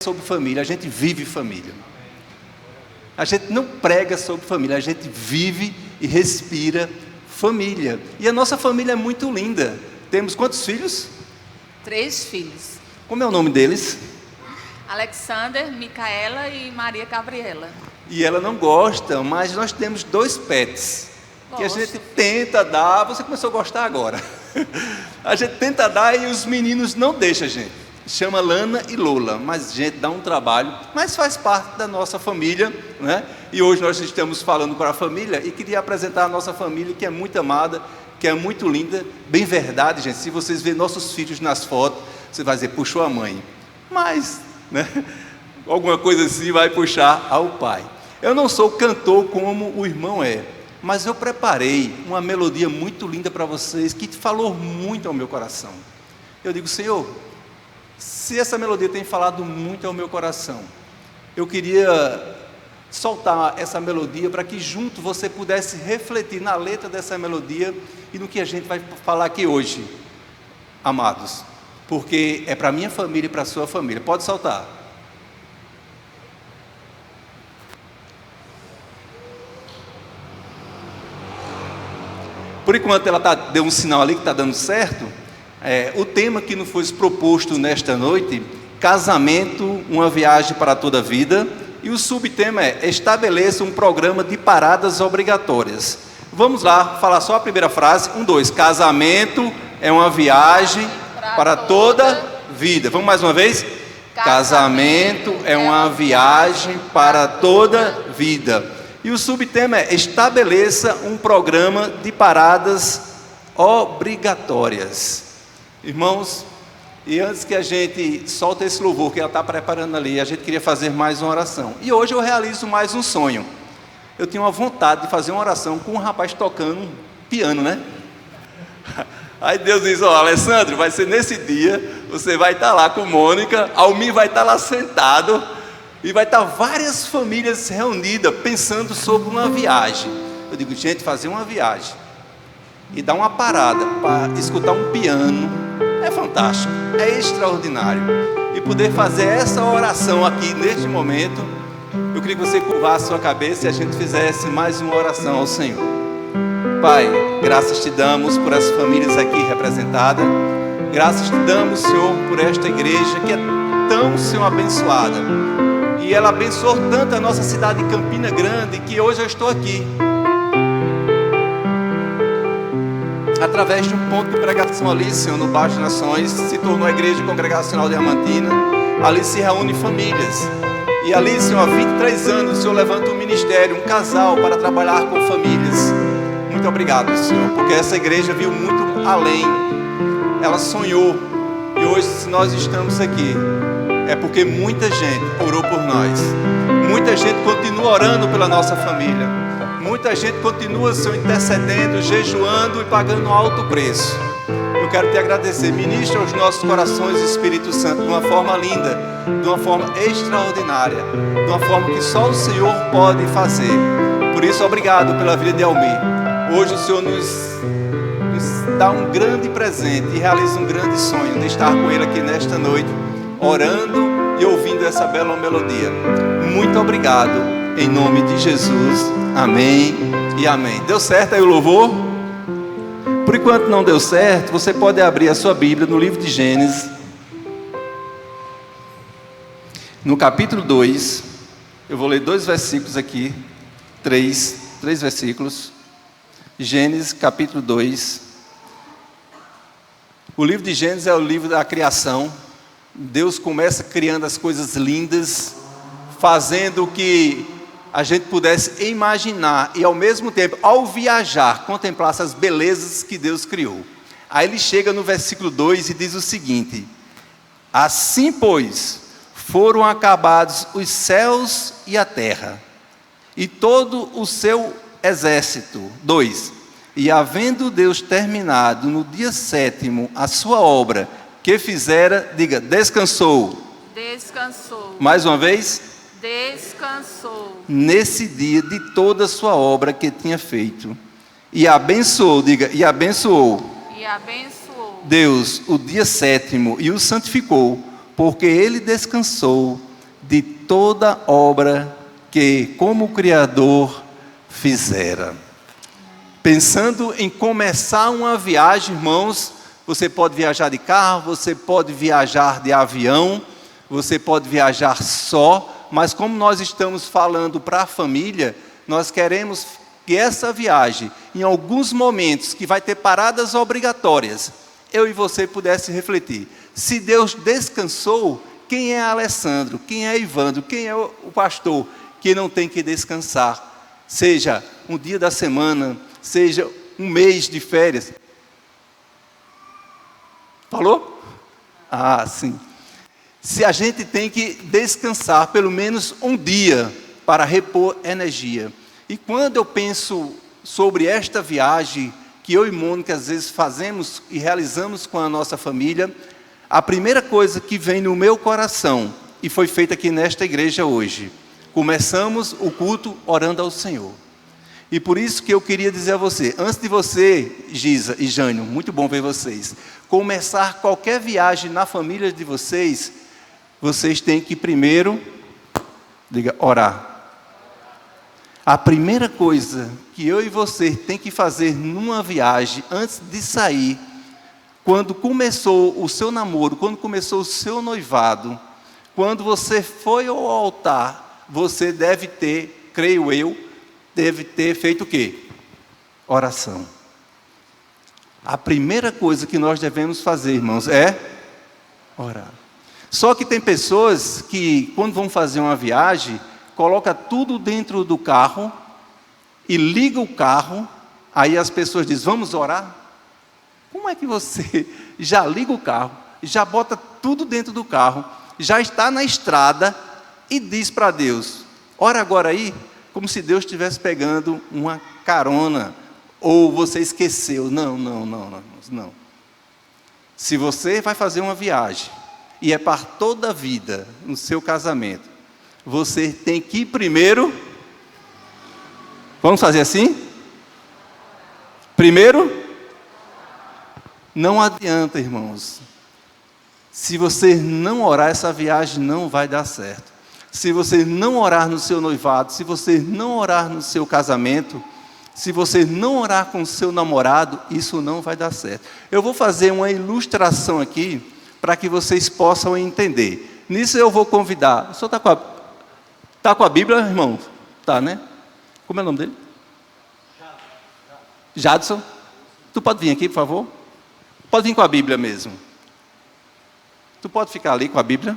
sobre família, a gente vive família. A gente não prega sobre família, a gente vive e respira família. E a nossa família é muito linda. Temos quantos filhos? 3 filhos. Como é o nome deles? Alexander, Micaela e Maria Gabriela. E ela não gosta, mas nós temos 2 pets. Que a gente tenta dar, você começou a gostar agora. A gente tenta dar e os meninos não deixam a gente. Chama Lana e Lola, mas gente, dá um trabalho, mas faz parte da nossa família, né? E hoje nós estamos falando para a família e queria apresentar a nossa família, que é muito amada, que é muito linda, bem verdade, gente. Se vocês verem nossos filhos nas fotos, você vai dizer, puxou a mãe, mas, né? Alguma coisa assim vai puxar ao pai. Eu não sou cantor como o irmão é, mas eu preparei uma melodia muito linda para vocês, que falou muito ao meu coração. Eu digo, Senhor, se essa melodia tem falado muito ao meu coração, eu queria soltar essa melodia para que junto você pudesse refletir na letra dessa melodia e no que a gente vai falar aqui hoje, amados, porque é para a minha família e para a sua família. Pode soltar. Por enquanto ela deu um sinal ali que está dando certo. O tema que nos foi proposto nesta noite, casamento, uma viagem para toda a vida, e o subtema é, estabeleça um programa de paradas obrigatórias. Vamos lá, falar só a primeira frase, 1, 2, casamento é uma viagem para toda vida. Vamos mais uma vez? Casamento é uma viagem para toda vida. E o subtema é, estabeleça um programa de paradas obrigatórias. Irmãos, e antes que a gente solte esse louvor que ela está preparando ali, a gente queria fazer mais uma oração. E hoje eu realizo mais um sonho. Eu tinha uma vontade de fazer uma oração com um rapaz tocando um piano, né? Aí Deus diz, Alessandro, vai ser nesse dia, você vai estar lá com Mônica, Almir vai estar lá sentado, e vai estar várias famílias reunidas, pensando sobre uma viagem. Eu digo, gente, fazer uma viagem e dar uma parada para escutar um piano, é fantástico, é extraordinário. E poder fazer essa oração aqui neste momento, eu queria que você curvasse sua cabeça e a gente fizesse mais uma oração ao Senhor. Pai, graças te damos por as famílias aqui representadas. Graças te damos, Senhor, por esta igreja que é tão, Senhor, abençoada. E ela abençoou tanto a nossa cidade de Campina Grande, que hoje eu estou aqui através de um ponto de pregação ali, Senhor, no Baixo Nações, se tornou a Igreja Congregacional Diamantina. Ali se reúne famílias. E ali, Senhor, há 23 anos, o Senhor levanta um ministério, um casal para trabalhar com famílias. Muito obrigado, Senhor, porque essa igreja viu muito além. Ela sonhou. E hoje, se nós estamos aqui, é porque muita gente orou por nós. Muita gente continua orando pela nossa família. Muita gente continua, Senhor, intercedendo, jejuando e pagando um alto preço. Eu quero te agradecer. Ministra os nossos corações, Espírito Santo, de uma forma linda, de uma forma extraordinária, de uma forma que só o Senhor pode fazer. Por isso, obrigado pela vida de Almir. Hoje o Senhor nos dá um grande presente e realiza um grande sonho de estar com Ele aqui nesta noite, orando e ouvindo essa bela melodia. Muito obrigado, em nome de Jesus. Amém e amém. Deu certo aí o louvor? Por enquanto não deu certo, você pode abrir a sua Bíblia no livro de Gênesis, no capítulo 2. Eu vou ler 2 versículos aqui, 3 versículos. Gênesis capítulo 2. O livro de Gênesis é o livro da criação. Deus começa criando as coisas lindas, fazendo o que a gente pudesse imaginar e ao mesmo tempo, ao viajar, contemplar essas belezas que Deus criou. Aí ele chega no versículo 2 e diz o seguinte: assim, pois, foram acabados os céus e a terra, e todo o seu exército. 2. E havendo Deus terminado no dia 7º a sua obra que fizera, diga, descansou. Descansou. Mais uma vez. Descansou. Nesse dia de toda a sua obra que tinha feito. E abençoou, diga, e abençoou. E abençoou Deus o dia 7º e o santificou, porque ele descansou de toda obra que, como Criador, fizera. Pensando em começar uma viagem, irmãos, você pode viajar de carro, você pode viajar de avião, você pode viajar só, mas como nós estamos falando para a família, nós queremos que essa viagem, em alguns momentos que vai ter paradas obrigatórias, eu e você pudesse refletir. Se Deus descansou, quem é Alessandro? Quem é Ivandro? Quem é o pastor que não tem que descansar? Seja um dia da semana, seja um mês de férias. Falou? Ah, sim. Se a gente tem que descansar pelo menos um dia para repor energia. E quando eu penso sobre esta viagem que eu e Mônica às vezes fazemos e realizamos com a nossa família, a primeira coisa que vem no meu coração, e foi feita aqui nesta igreja hoje, começamos o culto orando ao Senhor. E por isso que eu queria dizer a você, antes de você, Giza e Jânio, muito bom ver vocês, começar qualquer viagem na família de vocês, vocês têm que primeiro, orar. A primeira coisa que eu e você tem que fazer numa viagem, antes de sair, quando começou o seu namoro, quando começou o seu noivado, quando você foi ao altar, você deve ter, creio eu, deve ter feito o quê? Oração. A primeira coisa que nós devemos fazer, irmãos, é orar. Só que tem pessoas que, quando vão fazer uma viagem, coloca tudo dentro do carro e liga o carro, aí as pessoas dizem, vamos orar? Como é que você já liga o carro, já bota tudo dentro do carro, já está na estrada e diz para Deus, ora agora aí, como se Deus estivesse pegando uma carona, ou você esqueceu. Não. Se você vai fazer uma viagem, e é para toda a vida, no seu casamento, você tem que ir primeiro, vamos fazer assim? Primeiro, não adianta, irmãos, se você não orar, essa viagem não vai dar certo. Se você não orar no seu noivado, se você não orar no seu casamento, se você não orar com o seu namorado, isso não vai dar certo. Eu vou fazer uma ilustração aqui, para que vocês possam entender. Nisso eu vou convidar, o senhor está com a Bíblia, irmão? Tá, né? Como é o nome dele? Jadson. Tu pode vir aqui, por favor? Pode vir com a Bíblia mesmo. Tu pode ficar ali com a Bíblia?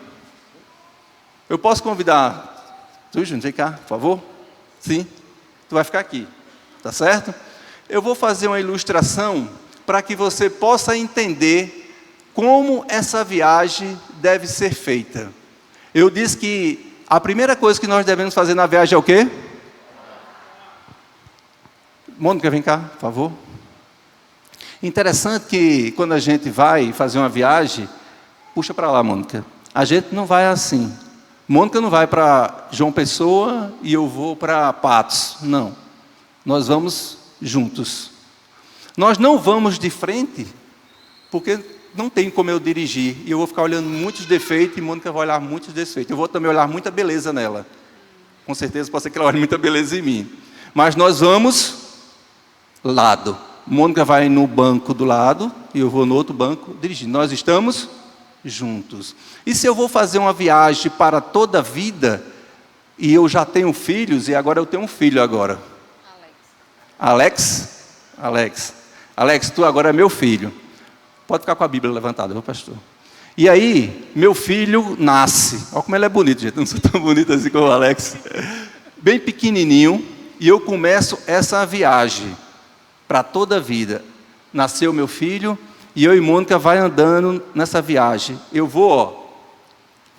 Eu posso convidar... Tu, Júnior, vem cá, por favor? Sim. Tu vai ficar aqui, tá certo? Eu vou fazer uma ilustração para que você possa entender como essa viagem deve ser feita. Eu disse que a primeira coisa que nós devemos fazer na viagem é o quê? Mônica, vem cá, por favor. Interessante que quando a gente vai fazer uma viagem, puxa para lá, Mônica. A gente não vai assim. Mônica não vai para João Pessoa e eu vou para Patos. Não. Nós vamos juntos. Nós não vamos de frente, porque não tem como eu dirigir, e eu vou ficar olhando muitos defeitos, e Mônica vai olhar muitos defeitos. Eu vou também olhar muita beleza nela. Com certeza pode ser que ela olhe muita beleza em mim. Mas nós vamos lado. Mônica vai no banco do lado, e eu vou no outro banco dirigindo. Nós estamos juntos. E se eu vou fazer uma viagem para toda a vida, e eu já tenho filhos, e agora eu tenho um filho agora. Alex, tu agora é meu filho. Pode ficar com a Bíblia levantada, meu pastor. E aí, meu filho nasce. Olha como ele é bonito, gente. Não sou tão bonito assim como o Alex. Bem pequenininho. E eu começo essa viagem para toda a vida. Nasceu meu filho e eu e Mônica vai andando nessa viagem. Eu vou,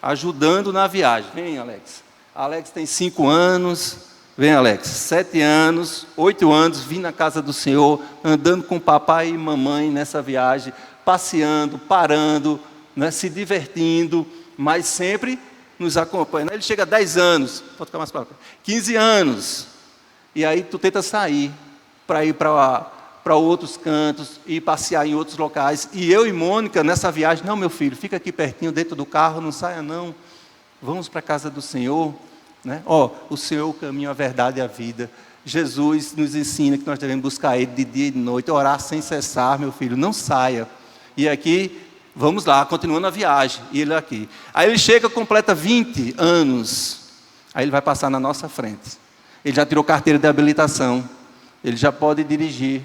ajudando na viagem. Vem, Alex. Alex tem 5 anos. Vem, Alex. 7 anos, 8 anos. Vim na casa do Senhor, andando com papai e mamãe nessa viagem. Passeando, parando, né, se divertindo, mas sempre nos acompanhando. Ele chega a 10 anos, pode ficar mais para 15 anos, e aí tu tenta sair para ir para outros cantos, ir passear em outros locais, e eu e Mônica nessa viagem, não, meu filho, fica aqui pertinho, dentro do carro, não saia não, Vamos para a casa do Senhor, né? O Senhor é o caminho, a verdade e a vida. Jesus nos ensina que nós devemos buscar Ele de dia e de noite, orar sem cessar, meu filho, não saia. E aqui, vamos lá, continuando a viagem, e ele aqui. Aí ele chega, completa 20 anos, aí ele vai passar na nossa frente. Ele já tirou carteira de habilitação, ele já pode dirigir,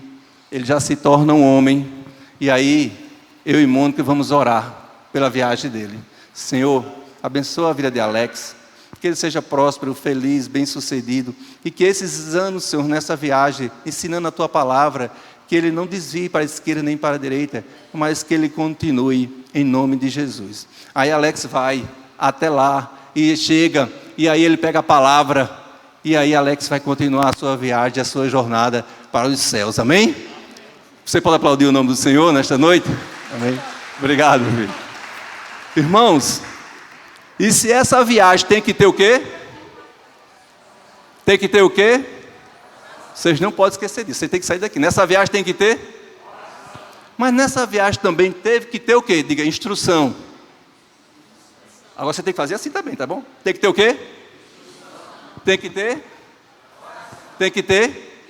ele já se torna um homem. E aí, eu e Mônica vamos orar pela viagem dele. Senhor, abençoa a vida de Alex, que ele seja próspero, feliz, bem-sucedido, e que esses anos, Senhor, nessa viagem, ensinando a Tua palavra, que ele não desvie para a esquerda nem para a direita, mas que ele continue em nome de Jesus. Aí Alex vai até lá, e chega, e aí ele pega a palavra, e aí Alex vai continuar a sua viagem, a sua jornada para os céus, amém? Você pode aplaudir o nome do Senhor nesta noite? Amém? Obrigado, meu filho. Irmãos, e se essa viagem tem que ter o quê? Tem que ter o quê? Vocês não podem esquecer disso, você tem que sair daqui. Nessa viagem tem que ter? Mas nessa viagem também teve que ter o quê? Diga, instrução. Agora você tem que fazer assim também, tá bom? Tem que ter o quê? Tem que ter? Tem que ter?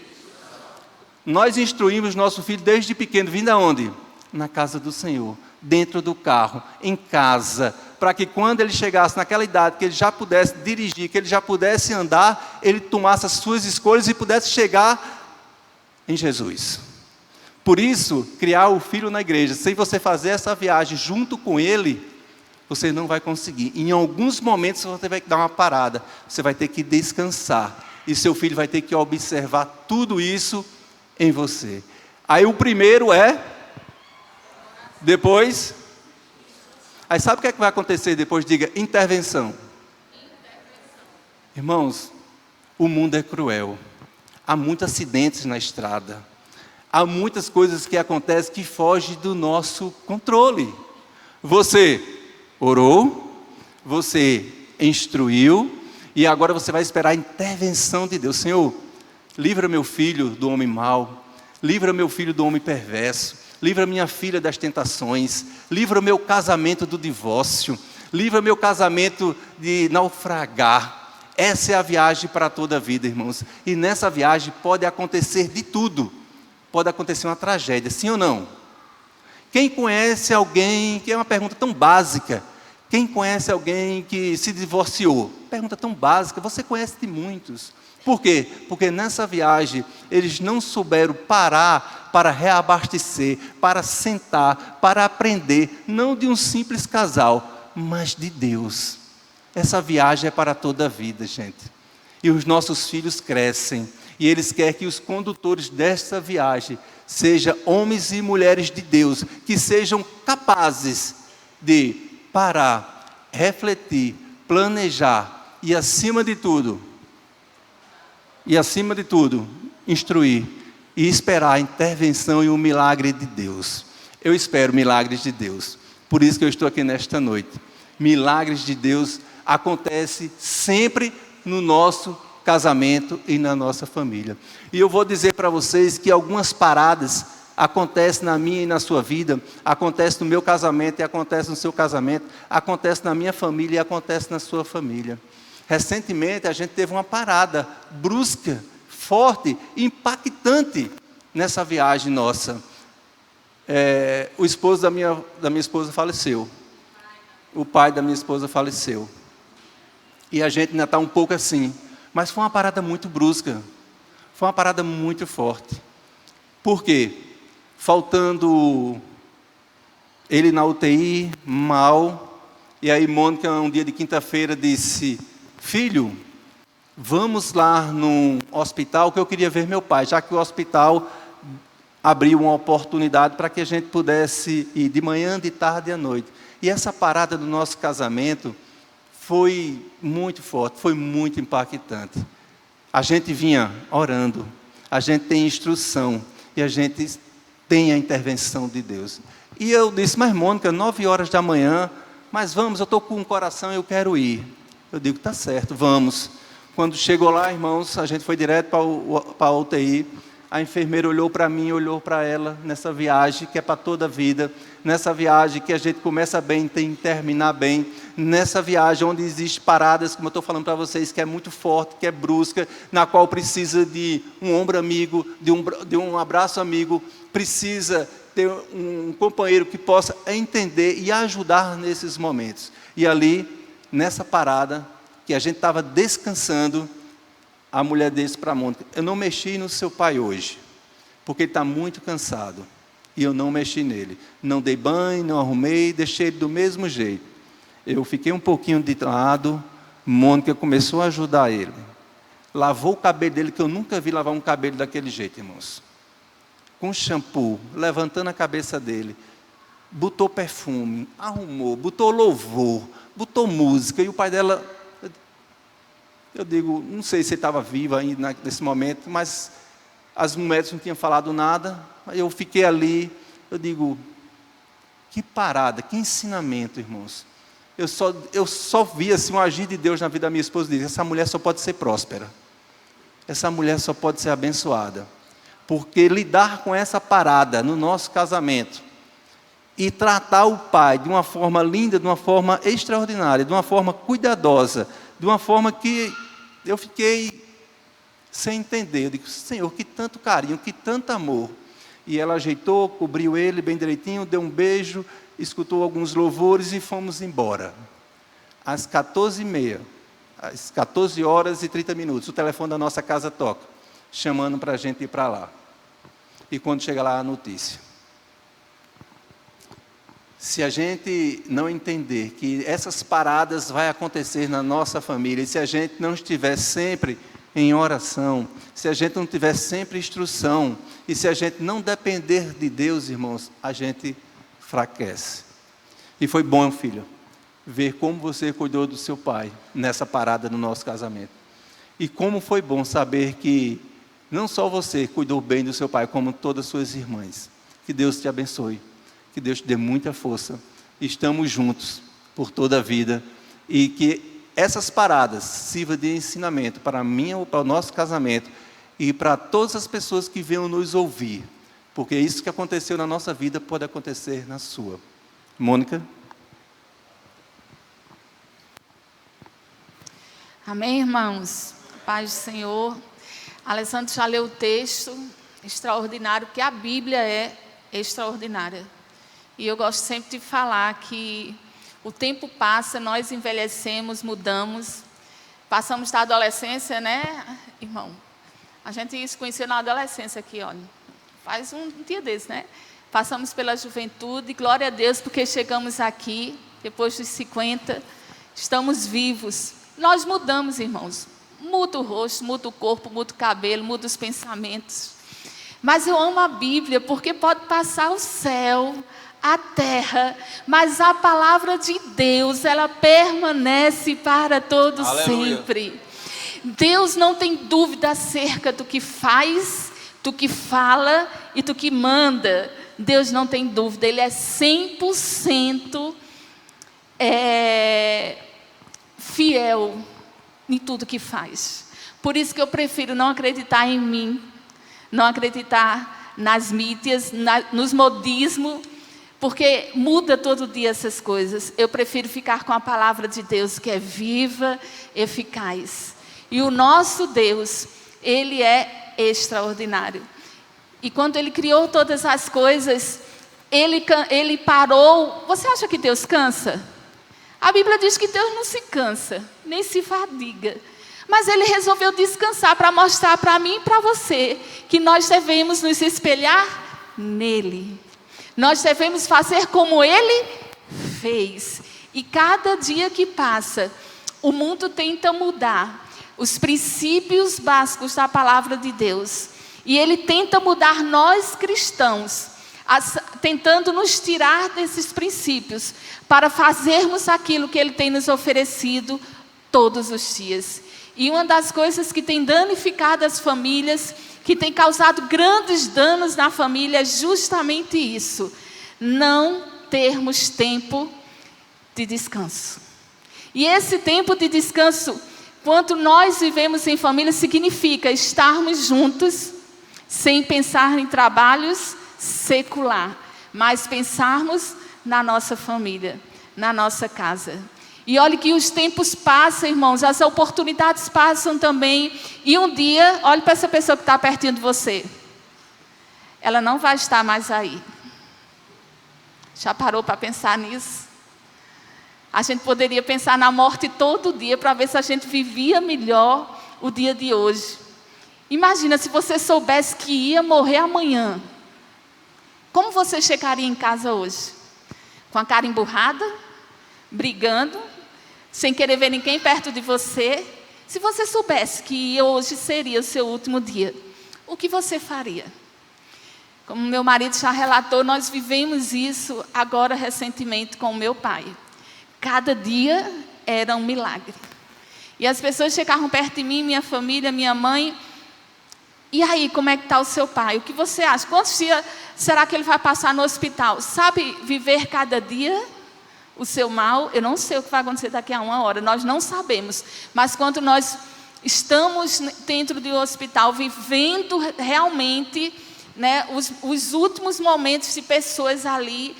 Nós instruímos nosso filho desde pequeno, vindo aonde? Na casa do Senhor, dentro do carro, em casa, para que quando ele chegasse naquela idade, que ele já pudesse dirigir, que ele já pudesse andar, ele tomasse as suas escolhas e pudesse chegar em Jesus. Por isso, criar o filho na igreja, sem você fazer essa viagem junto com ele, você não vai conseguir. Em alguns momentos você vai dar uma parada, você vai ter que descansar, e seu filho vai ter que observar tudo isso em você. Aí o primeiro é, depois, aí sabe o que é que vai acontecer depois? Diga, intervenção. Irmãos, o mundo é cruel, há muitos acidentes na estrada, há muitas coisas que acontecem que fogem do nosso controle. Você orou, você instruiu, e agora você vai esperar a intervenção de Deus. Senhor, livra meu filho do homem mau, livra meu filho do homem perverso, livra minha filha das tentações, livra meu casamento do divórcio, livra meu casamento de naufragar. Essa é a viagem para toda a vida, irmãos. E nessa viagem pode acontecer de tudo. Pode acontecer uma tragédia, sim ou não? Quem conhece alguém, que é uma pergunta tão básica, quem conhece alguém que se divorciou? Pergunta tão básica, você conhece de muitos. Por quê? Porque nessa viagem eles não souberam parar para reabastecer, para sentar, para aprender, não de um simples casal, mas de Deus. Essa viagem é para toda a vida, gente. E os nossos filhos crescem, e eles querem que os condutores dessa viagem sejam homens e mulheres de Deus, que sejam capazes de parar, refletir, planejar e acima de tudo, instruir e esperar a intervenção e o milagre de Deus. Eu espero milagres de Deus. Por isso que eu estou aqui nesta noite. Milagres de Deus acontecem sempre no nosso casamento e na nossa família. E eu vou dizer para vocês que algumas paradas acontecem na minha e na sua vida, acontece no meu casamento e acontece no seu casamento, acontece na minha família e acontece na sua família. Recentemente a gente teve uma parada brusca, forte, impactante nessa viagem nossa. O esposo da minha esposa faleceu. O pai da minha esposa faleceu. E a gente ainda está um pouco assim. Mas foi uma parada muito brusca. Foi uma parada muito forte. Por quê? Faltando ele na UTI, mal. E aí Mônica, um dia de quinta-feira, disse: filho, vamos lá no hospital que eu queria ver meu pai, já que o hospital abriu uma oportunidade para que a gente pudesse ir de manhã, de tarde e à noite. E essa parada do nosso casamento foi muito forte, foi muito impactante. A gente vinha orando, a gente tem instrução e a gente tem a intervenção de Deus. E eu disse: mas Mônica, 9 horas da manhã, mas vamos, eu estou com o coração e eu quero ir. Eu digo: tá certo, vamos. Quando chegou lá, irmãos, a gente foi direto para a UTI. A enfermeira olhou para mim, olhou para ela, nessa viagem que é para toda a vida, nessa viagem que a gente começa bem, tem que terminar bem, nessa viagem onde existem paradas, como eu estou falando para vocês, que é muito forte, que é brusca, na qual precisa de um ombro amigo, de um abraço amigo, precisa ter um companheiro que possa entender e ajudar nesses momentos. E ali, nessa parada, que a gente estava descansando, a mulher disse para a Mônica: eu não mexi no seu pai hoje, porque ele está muito cansado. E eu não mexi nele. Não dei banho, não arrumei, deixei ele do mesmo jeito. Eu fiquei um pouquinho de lado, Mônica começou a ajudar ele. Lavou o cabelo dele, que eu nunca vi lavar um cabelo daquele jeito, irmãos. Com shampoo, levantando a cabeça dele. Botou perfume, arrumou, botou louvor, botou música. E o pai dela... Eu digo, não sei se ele estava vivo ainda nesse momento, mas as mulheres não tinham falado nada. Eu fiquei ali, eu digo, que parada, que ensinamento, irmãos. Eu só vi assim, um agir de Deus na vida da minha esposa. Diz: essa mulher só pode ser próspera. Essa mulher só pode ser abençoada. Porque lidar com essa parada no nosso casamento e tratar o pai de uma forma linda, de uma forma extraordinária, de uma forma cuidadosa, de uma forma que eu fiquei sem entender. Eu digo: Senhor, que tanto carinho, que tanto amor. E ela ajeitou, cobriu ele bem direitinho, deu um beijo, escutou alguns louvores e fomos embora. Às 14h30, às 14h30, o telefone da nossa casa toca, chamando para a gente ir para lá. E quando chega lá a notícia. Se a gente não entender que essas paradas vão acontecer na nossa família, e se a gente não estiver sempre em oração, se a gente não tiver sempre instrução, e se a gente não depender de Deus, irmãos, a gente enfraquece. E foi bom, filho, ver como você cuidou do seu pai nessa parada no nosso casamento. E como foi bom saber que não só você cuidou bem do seu pai, como todas as suas irmãs. Que Deus te abençoe. Que Deus te dê muita força. Estamos juntos por toda a vida. E que essas paradas sirvam de ensinamento para mim ou para o nosso casamento. E para todas as pessoas que venham nos ouvir. Porque isso que aconteceu na nossa vida pode acontecer na sua. Mônica? Amém, irmãos? Paz do Senhor. Alessandro já leu o texto extraordinário, porque a Bíblia é extraordinária. E eu gosto sempre de falar que o tempo passa, nós envelhecemos, mudamos, passamos da adolescência, né, irmão? A gente se conheceu na adolescência aqui, olha, faz um dia desse, né? Passamos pela juventude, glória a Deus, porque chegamos aqui, depois dos 50, estamos vivos. Nós mudamos, irmãos. Muda o rosto, muda o corpo, muda o cabelo, muda os pensamentos. Mas eu amo a Bíblia, porque pode passar o céu, a terra, mas a palavra de Deus, ela permanece para todo sempre. Deus não tem dúvida acerca do que faz, do que fala e do que manda. Deus não tem dúvida, Ele é 100% fiel em tudo que faz. Por isso que eu prefiro não acreditar em mim, não acreditar nas mídias, nos modismos, porque muda todo dia essas coisas. Eu prefiro ficar com a palavra de Deus, que é viva, eficaz. E o nosso Deus, Ele é extraordinário. E quando Ele criou todas as coisas, Ele parou. Você acha que Deus cansa? A Bíblia diz que Deus não se cansa, nem se fadiga. Mas Ele resolveu descansar para mostrar para mim e para você que nós devemos nos espelhar nele. Nós devemos fazer como Ele fez. E cada dia que passa, o mundo tenta mudar os princípios básicos da palavra de Deus. E Ele tenta mudar nós cristãos, tentando nos tirar desses princípios, para fazermos aquilo que Ele tem nos oferecido todos os dias. E uma das coisas que tem danificado as famílias, que tem causado grandes danos na família, é justamente isso: não termos tempo de descanso. E esse tempo de descanso, quando nós vivemos em família, significa estarmos juntos, sem pensar em trabalhos secular, mas pensarmos na nossa família, na nossa casa. E olhe que os tempos passam, irmãos, as oportunidades passam também. E um dia, olhe para essa pessoa que está pertinho de você. Ela não vai estar mais aí. Já parou para pensar nisso? A gente poderia pensar na morte todo dia para ver se a gente vivia melhor o dia de hoje. Imagina se você soubesse que ia morrer amanhã. Como você chegaria em casa hoje? Com a cara emburrada? Brigando? Sem querer ver ninguém perto de você? Se você soubesse que hoje seria o seu último dia, o que você faria? Como meu marido já relatou, nós vivemos isso agora recentemente com o meu pai. Cada dia era um milagre. E as pessoas chegavam perto de mim, minha família, minha mãe. E aí, como é que está o seu pai? O que você acha? Quantos dias será que ele vai passar no hospital? Sabe viver cada dia o seu mal? Eu não sei o que vai acontecer daqui a 1 hora. Nós não sabemos. Mas quando nós estamos dentro de um hospital, vivendo realmente, né, os últimos momentos de pessoas ali,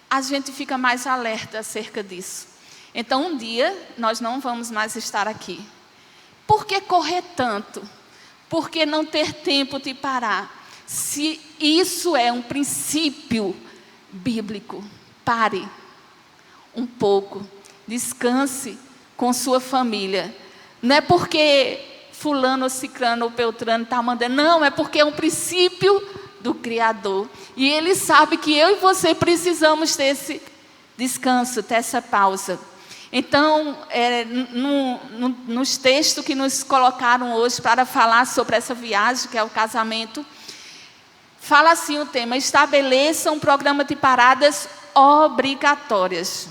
a gente fica mais alerta acerca disso. Então, um dia, nós não vamos mais estar aqui. Por que correr tanto? Por que não ter tempo de parar? Se isso é um princípio bíblico, pare um pouco, descanse com sua família. Não é porque fulano ou cicrano ou beltrano está mandando, não, é porque é um princípio do Criador. E Ele sabe que eu e você precisamos desse descanso, dessa pausa. Então, nos textos que nos colocaram hoje para falar sobre essa viagem, que é o casamento, fala assim o tema: estabeleça um programa de paradas obrigatórias.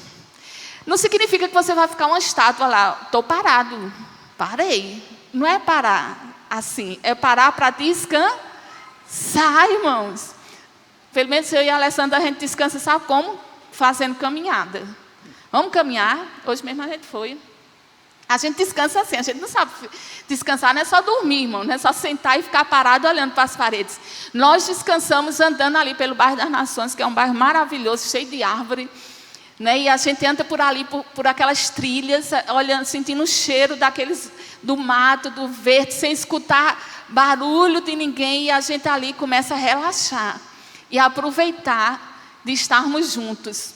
Não significa que você vai ficar uma estátua lá, estou parado, parei. Não é parar assim, é parar para descansar, irmãos. Pelo menos eu e a Alessandra, a gente descansa, sabe como? Fazendo caminhada. Vamos caminhar? Hoje mesmo a gente foi. A gente descansa assim, a gente não sabe descansar, não é só dormir, irmão, não é só sentar e ficar parado olhando para as paredes. Nós descansamos andando ali pelo bairro das Nações, que é um bairro maravilhoso, cheio de árvore, né? E a gente anda por ali, por aquelas trilhas, olhando, sentindo o cheiro do mato, do verde, sem escutar barulho de ninguém, e a gente ali começa a relaxar e a aproveitar de estarmos juntos,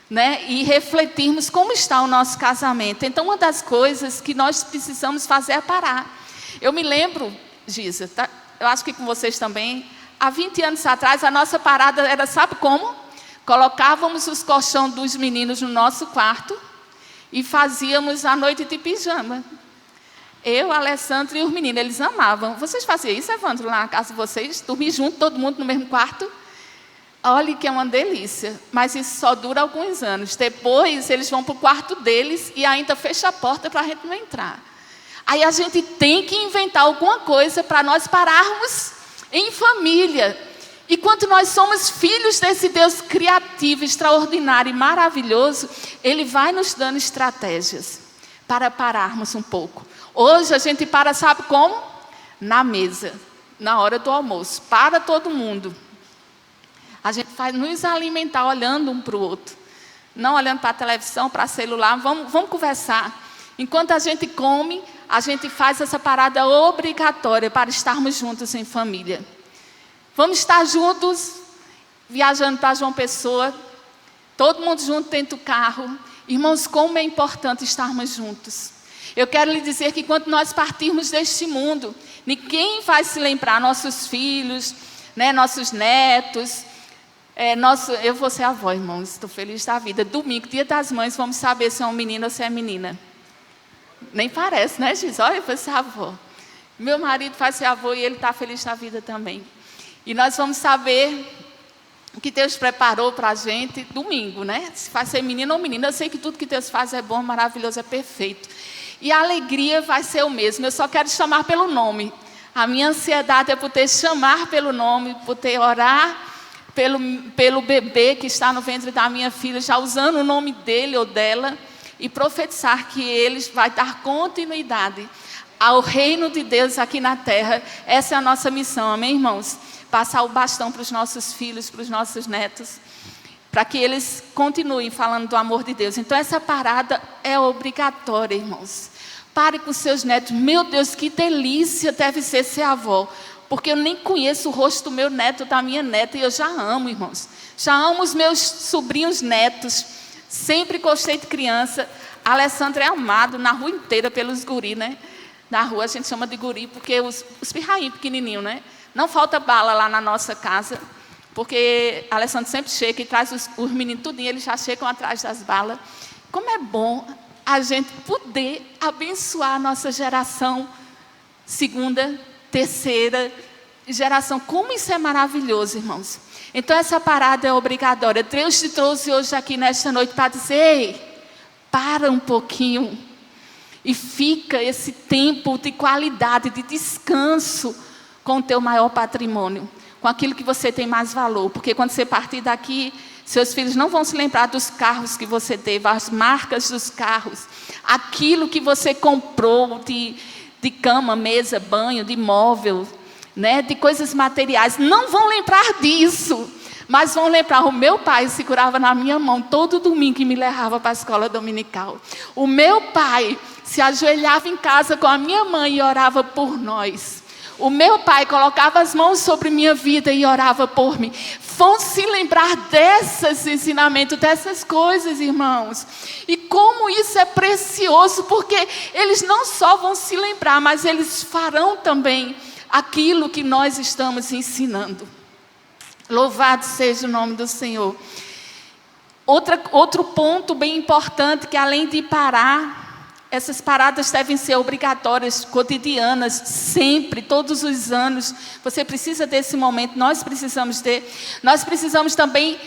né? E refletirmos como está o nosso casamento. Então, uma das coisas que nós precisamos fazer é parar. Eu me lembro, Giza, tá? Eu acho que com vocês também, há 20 anos atrás, a nossa parada era, sabe como? Colocávamos os colchões dos meninos no nosso quarto e fazíamos a noite de pijama. Eu, a Alessandra e os meninos, eles amavam. Vocês faziam isso, Evandro, lá na casa de vocês? Dormir junto, todo mundo no mesmo quarto? Olha que é uma delícia, mas isso só dura alguns anos. Depois eles vão para o quarto deles e ainda fecha a porta para a gente não entrar. Aí a gente tem que inventar alguma coisa para nós pararmos em família. E quando nós somos filhos desse Deus criativo, extraordinário e maravilhoso, Ele vai nos dando estratégias para pararmos um pouco. Hoje a gente para, sabe como? Na mesa, na hora do almoço. Para todo mundo. A gente vai nos alimentar olhando um para o outro. Não olhando para a televisão, para o celular. Vamos conversar. Enquanto a gente come, a gente faz essa parada obrigatória para estarmos juntos em família. Vamos estar juntos, viajando para João Pessoa. Todo mundo junto dentro do carro. Irmãos, como é importante estarmos juntos. Eu quero lhe dizer que quando nós partirmos deste mundo, ninguém vai se lembrar, nossos filhos, né, nossos netos... eu vou ser avó, irmãos, estou feliz da vida. Domingo, dia das mães, vamos saber se é um menino ou se é menina. Nem parece, né, Giz? Olha, eu vou ser avó. Meu marido vai ser avô e ele está feliz da vida também. E nós vamos saber o que Deus preparou para a gente domingo, né? Se vai ser menino ou menina. Eu sei que tudo que Deus faz é bom, maravilhoso, é perfeito. E a alegria vai ser o mesmo. Eu só quero chamar pelo nome. A minha ansiedade é por ter chamar pelo nome, por ter orar pelo bebê que está no ventre da minha filha, já usando o nome dele ou dela, e profetizar que ele vai dar continuidade ao reino de Deus aqui na terra. Essa é a nossa missão, amém, irmãos? Passar o bastão para os nossos filhos, para os nossos netos, para que eles continuem falando do amor de Deus. Então essa parada é obrigatória, irmãos. Pare com seus netos. Meu Deus, que delícia deve ser avó. Porque eu nem conheço o rosto do meu neto, da minha neta, e eu já amo, irmãos. Já amo os meus sobrinhos netos. Sempre gostei de criança. A Alessandra é amado na rua inteira pelos guri, né? Na rua a gente chama de guri, porque os pirrainhos pequenininhos, né? Não falta bala lá na nossa casa, porque a Alessandra sempre chega e traz os meninos tudinho, eles já chegam atrás das balas. Como é bom a gente poder abençoar a nossa geração, segunda, terceira geração. Como isso é maravilhoso, irmãos. Então essa parada é obrigatória. Deus te trouxe hoje aqui nesta noite para dizer: ei, para um pouquinho e fica esse tempo de qualidade, de descanso com o teu maior patrimônio, com aquilo que você tem mais valor. Porque quando você partir daqui, seus filhos não vão se lembrar dos carros que você teve, as marcas dos carros, aquilo que você comprou de cama, mesa, banho, de móvel, né, de coisas materiais. Não vão lembrar disso, mas vão lembrar: o meu pai segurava na minha mão todo domingo e me levava para a escola dominical. O meu pai se ajoelhava em casa com a minha mãe e orava por nós. O meu pai colocava as mãos sobre minha vida e orava por mim. Vão se lembrar desses ensinamentos, dessas coisas, irmãos. E como isso é precioso, porque eles não só vão se lembrar, mas eles farão também aquilo que nós estamos ensinando. Louvado seja o nome do Senhor. Outro ponto bem importante, que além de parar, essas paradas devem ser obrigatórias, cotidianas, sempre, todos os anos. Você precisa desse momento, nós precisamos ter. Nós precisamos também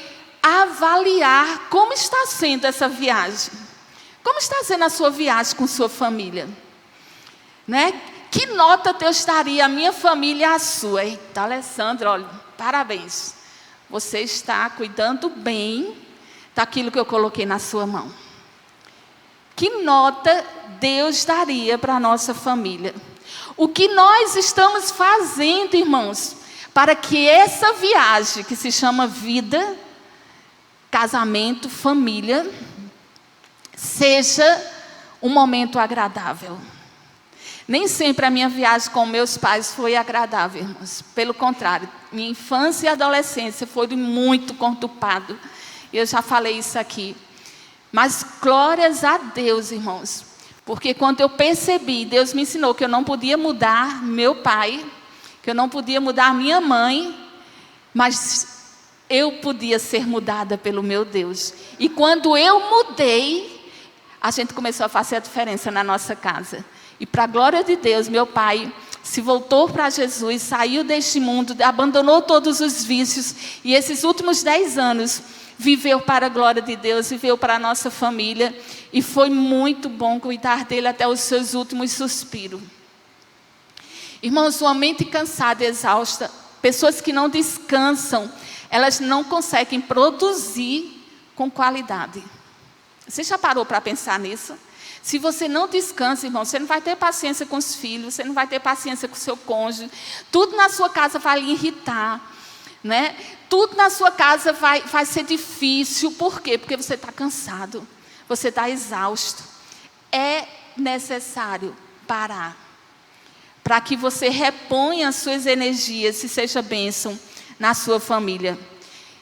avaliar como está sendo essa viagem. Como está sendo a sua viagem com sua família? Né? Que nota Deus daria à minha família e à sua? Eita, Alessandra, olha, parabéns. Você está cuidando bem daquilo que eu coloquei na sua mão. Que nota Deus daria para a nossa família? O que nós estamos fazendo, irmãos, para que essa viagem, que se chama vida, casamento, família, seja um momento agradável. Nem sempre a minha viagem com meus pais foi agradável, irmãos. Pelo contrário, minha infância e adolescência foram muito conturbadas. Eu já falei isso aqui. Mas glórias a Deus, irmãos. Porque quando eu percebi, Deus me ensinou que eu não podia mudar meu pai, que eu não podia mudar minha mãe, mas eu podia ser mudada pelo meu Deus. E quando eu mudei, a gente começou a fazer a diferença na nossa casa. E para a glória de Deus, meu pai se voltou para Jesus, saiu deste mundo, abandonou todos os vícios. E esses últimos 10 anos, viveu para a glória de Deus, viveu para a nossa família. E foi muito bom cuidar dele até os seus últimos suspiros. Irmãos, uma mente cansada e exausta, pessoas que não descansam, elas não conseguem produzir com qualidade. Você já parou para pensar nisso? Se você não descansa, irmão, você não vai ter paciência com os filhos, você não vai ter paciência com o seu cônjuge. Tudo na sua casa vai lhe irritar, né? Tudo na sua casa vai ser difícil. Por quê? Porque você está cansado, você está exausto. É necessário parar, para que você reponha as suas energias e seja bênção na sua família.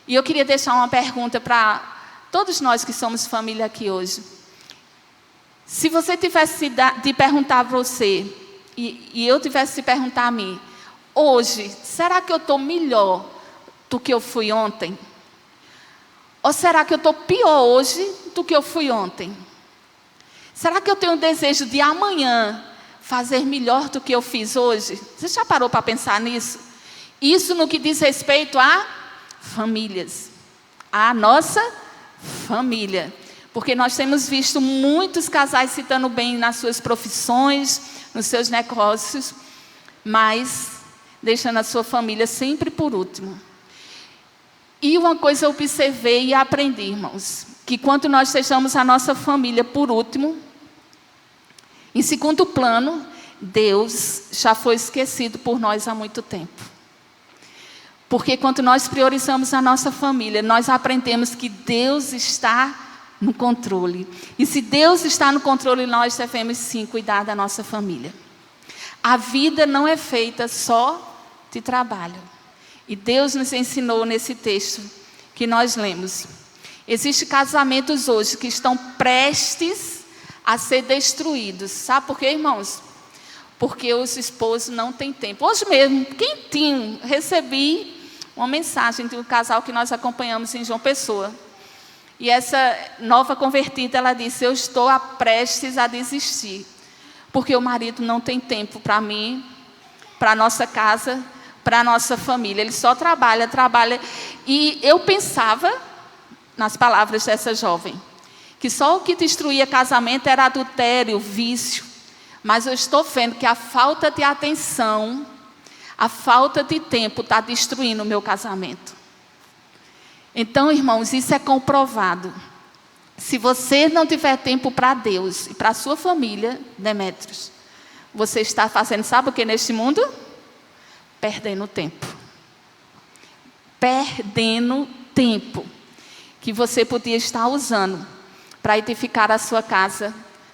E eu queria deixar uma pergunta para todos nós que somos família aqui hoje. Se você tivesse de perguntar para você, e eu tivesse de perguntar a mim, hoje, será que eu estou melhor do que eu fui ontem? Ou será que eu estou pior hoje do que eu fui ontem? Será que eu tenho o desejo de amanhã fazer melhor do que eu fiz hoje? Você já parou para pensar nisso? Isso no que diz respeito a famílias, a nossa família. Porque nós temos visto muitos casais se dando bem nas suas profissões, nos seus negócios, mas deixando a sua família sempre por último. E uma coisa eu observei e aprendi, irmãos, que quando nós deixamos a nossa família por último, em segundo plano, Deus já foi esquecido por nós há muito tempo. Porque quando nós priorizamos a nossa família, nós aprendemos que Deus está no controle. E se Deus está no controle, nós devemos sim cuidar da nossa família. A vida não é feita só de trabalho. E Deus nos ensinou nesse texto que nós lemos. Existem casamentos hoje que estão prestes a ser destruídos. Sabe por quê, irmãos? Porque os esposos não têm tempo. Hoje mesmo, quentinho, recebi uma mensagem de um casal que nós acompanhamos em João Pessoa. E essa nova convertida, ela disse: eu estou prestes a desistir, porque o marido não tem tempo para mim, para a nossa casa, para a nossa família. Ele só trabalha. E eu pensava, nas palavras dessa jovem, que só o que destruía casamento era adultério, vício. Mas eu estou vendo que a falta de atenção, a falta de tempo está destruindo o meu casamento. Então, irmãos, isso é comprovado. Se você não tiver tempo para Deus e para a sua família, Demétrios, você está fazendo, sabe o que neste mundo? Perdendo tempo. Perdendo tempo que você podia estar usando para edificar a sua casa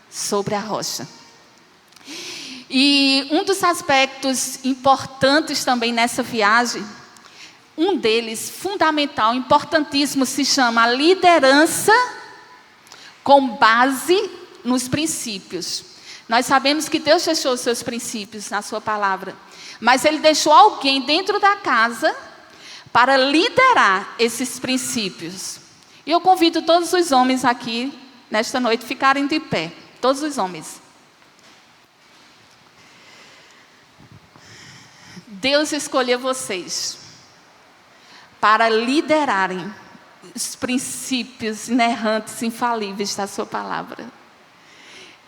sobre a rocha. E um dos aspectos importantes também nessa viagem, um deles, fundamental, importantíssimo, se chama liderança com base nos princípios. Nós sabemos que Deus deixou os seus princípios na sua palavra, mas Ele deixou alguém dentro da casa para liderar esses princípios. E eu convido todos os homens aqui, nesta noite, ficarem de pé. Todos os homens. Deus escolheu vocês para liderarem os princípios inerrantes, infalíveis da sua palavra.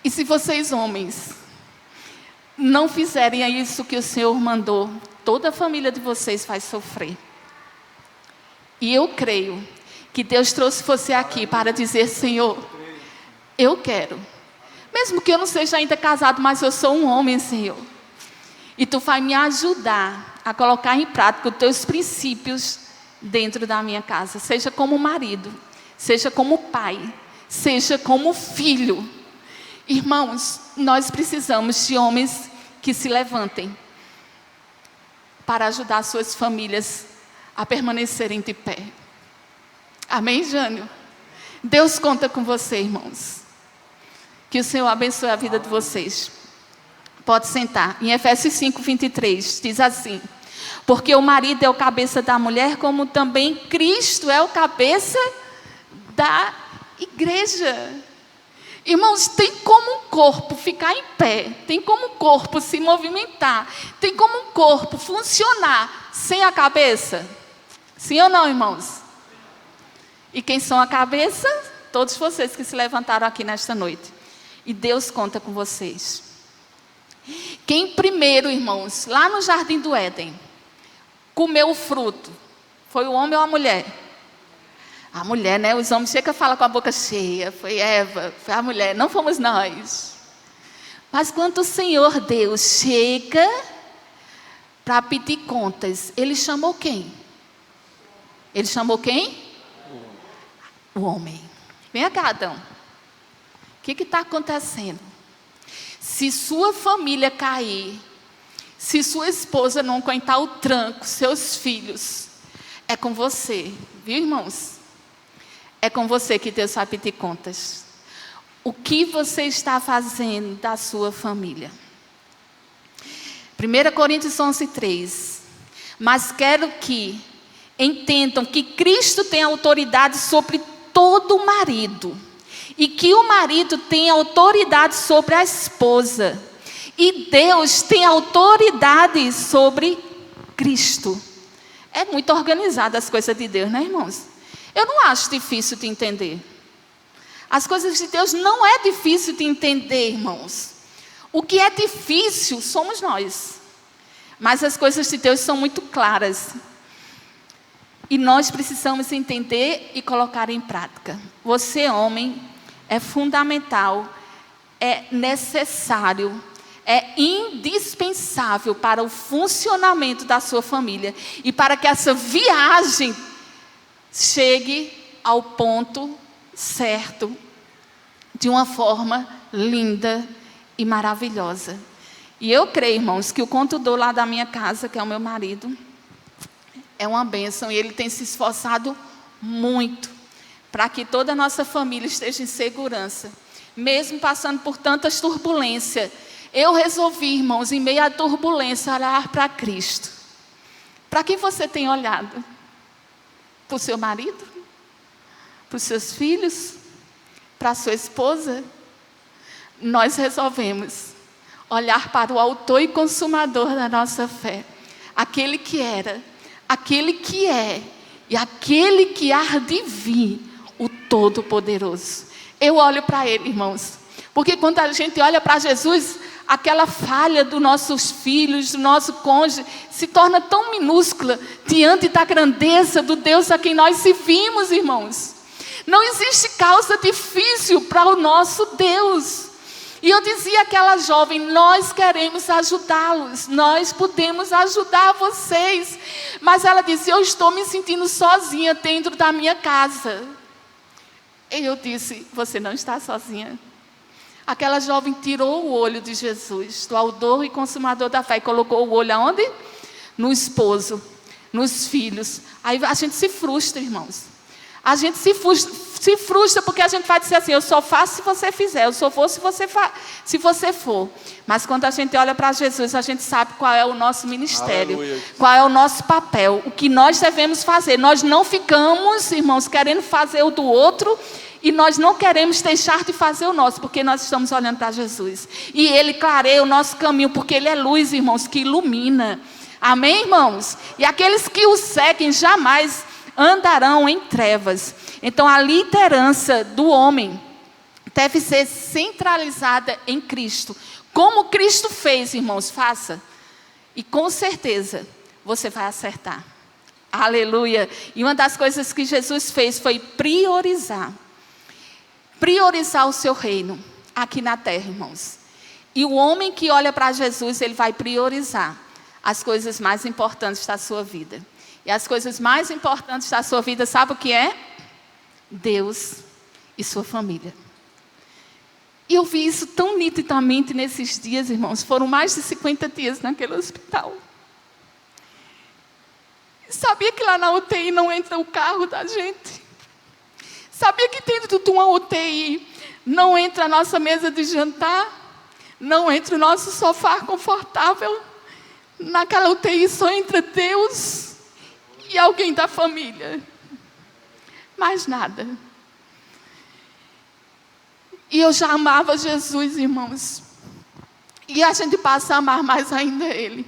E se vocês, homens, não fizerem isso que o Senhor mandou, toda a família de vocês vai sofrer. E eu creio que Deus trouxe você aqui para dizer: Senhor, eu quero. Mesmo que eu não seja ainda casado, mas eu sou um homem, Senhor. E Tu vai me ajudar a colocar em prática os Teus princípios dentro da minha casa. Seja como marido, seja como pai, seja como filho. Irmãos, nós precisamos de homens que se levantem para ajudar suas famílias a permanecerem de pé. Amém, Jânio? Deus conta com você, irmãos. Que o Senhor abençoe a vida de vocês. Pode sentar. Em Efésios 5:23 diz assim: porque o marido é o cabeça da mulher, como também Cristo é o cabeça da igreja. Irmãos, tem como um corpo ficar em pé, tem como um corpo se movimentar, tem como um corpo funcionar sem a cabeça? Sim ou não, irmãos? E quem são a cabeça? Todos vocês que se levantaram aqui nesta noite. E Deus conta com vocês. Quem primeiro, irmãos, lá no Jardim do Éden, comeu o fruto? Foi o homem ou a mulher? A mulher, né? Os homens chegam a falar com a boca cheia. Foi Eva, foi a mulher, não fomos nós. Mas quando o Senhor Deus chega para pedir contas, Ele chamou quem? Ele chamou quem? O homem. Vem cá, Adão. O que está acontecendo? Se sua família cair, se sua esposa não aguentar o tranco, seus filhos, é com você, viu, irmãos? É com você que Deus vai pedir contas. O que você está fazendo da sua família? 1 Coríntios 11:3. Mas quero que entendam que Cristo tem autoridade sobre todo marido, e que o marido tem autoridade sobre a esposa, e Deus tem autoridade sobre Cristo. É muito organizada as coisas de Deus, né, irmãos? Eu não acho difícil de entender. As coisas de Deus não é difícil de entender, irmãos. O que é difícil somos nós. Mas as coisas de Deus são muito claras. E nós precisamos entender e colocar em prática. Você, homem, é fundamental, é necessário, é indispensável para o funcionamento da sua família e para que essa viagem chegue ao ponto certo, de uma forma linda e maravilhosa. E eu creio, irmãos, que o condutor lá da minha casa, que é o meu marido, é uma bênção e ele tem se esforçado muito para que toda a nossa família esteja em segurança, mesmo passando por tantas turbulências. Eu resolvi, irmãos, em meio à turbulência, olhar para Cristo. Para quem você tem olhado? Para o seu marido? Para os seus filhos? Para a sua esposa? Nós resolvemos olhar para o autor e consumador da nossa fé. Aquele que era, aquele que é e aquele que há de vir, o Todo-Poderoso. Eu olho para Ele, irmãos, porque quando a gente olha para Jesus, aquela falha dos nossos filhos, do nosso cônjuge, se torna tão minúscula diante da grandeza do Deus a quem nós servimos, irmãos. Não existe causa difícil para o nosso Deus. E eu dizia àquela jovem, nós queremos ajudá-los, nós podemos ajudar vocês. Mas ela disse, eu estou me sentindo sozinha dentro da minha casa. E eu disse, você não está sozinha. Aquela jovem tirou o olho de Jesus, do autor e consumador da fé, e colocou o olho aonde? No esposo, nos filhos. Aí a gente se frustra, irmãos. A gente se frustra porque a gente vai dizer assim, eu só faço se você fizer, eu só vou se você for. Mas quando a gente olha para Jesus, a gente sabe qual é o nosso ministério, aleluia, qual é o nosso papel, o que nós devemos fazer. Nós não ficamos, irmãos, querendo fazer o do outro, e nós não queremos deixar de fazer o nosso, porque nós estamos olhando para Jesus. E Ele clareia o nosso caminho, porque Ele é luz, irmãos, que ilumina. Amém, irmãos? E aqueles que o seguem jamais andarão em trevas. Então a liderança do homem deve ser centralizada em Cristo. Como Cristo fez, irmãos, faça. E com certeza você vai acertar. Aleluia. E uma das coisas que Jesus fez foi priorizar o seu reino aqui na terra, irmãos. E o homem que olha para Jesus, ele vai priorizar as coisas mais importantes da sua vida. E as coisas mais importantes da sua vida, sabe o que é? Deus e sua família. E eu vi isso tão nitidamente nesses dias, irmãos. Foram mais de 50 dias naquele hospital. Sabia que lá na UTI não entra o carro da gente? Sabia que dentro de uma UTI não entra a nossa mesa de jantar? Não entra o nosso sofá confortável? Naquela UTI só entra Deus e alguém da família. Mais nada. E eu já amava Jesus, irmãos. E a gente passa a amar mais ainda Ele.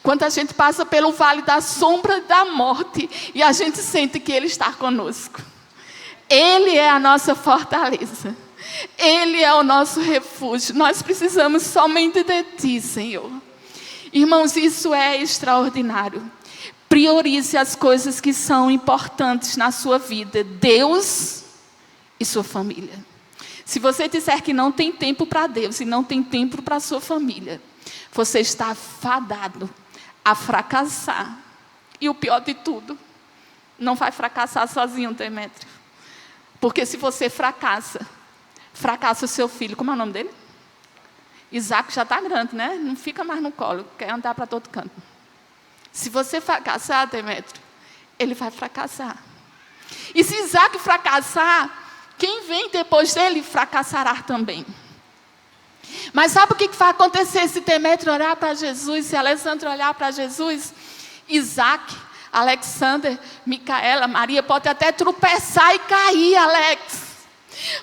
Quando a gente passa pelo vale da sombra da morte e a gente sente que Ele está conosco. Ele é a nossa fortaleza. Ele é o nosso refúgio. Nós precisamos somente de Ti, Senhor. Irmãos, isso é extraordinário. Priorize as coisas que são importantes na sua vida. Deus e sua família. Se você disser que não tem tempo para Deus e não tem tempo para a sua família, você está fadado a fracassar. E o pior de tudo, não vai fracassar sozinho, Demétrio. Porque se você fracassa o seu filho. Como é o nome dele? Isaac já está grande, né? Não fica mais no colo, quer andar para todo canto. Se você fracassar, Demétrio, ele vai fracassar. E se Isaac fracassar, quem vem depois dele fracassará também. Mas sabe o que vai acontecer se Demétrio olhar para Jesus, se Alessandro olhar para Jesus? Isaac, Alexander, Micaela, Maria, pode até tropeçar e cair, Alex.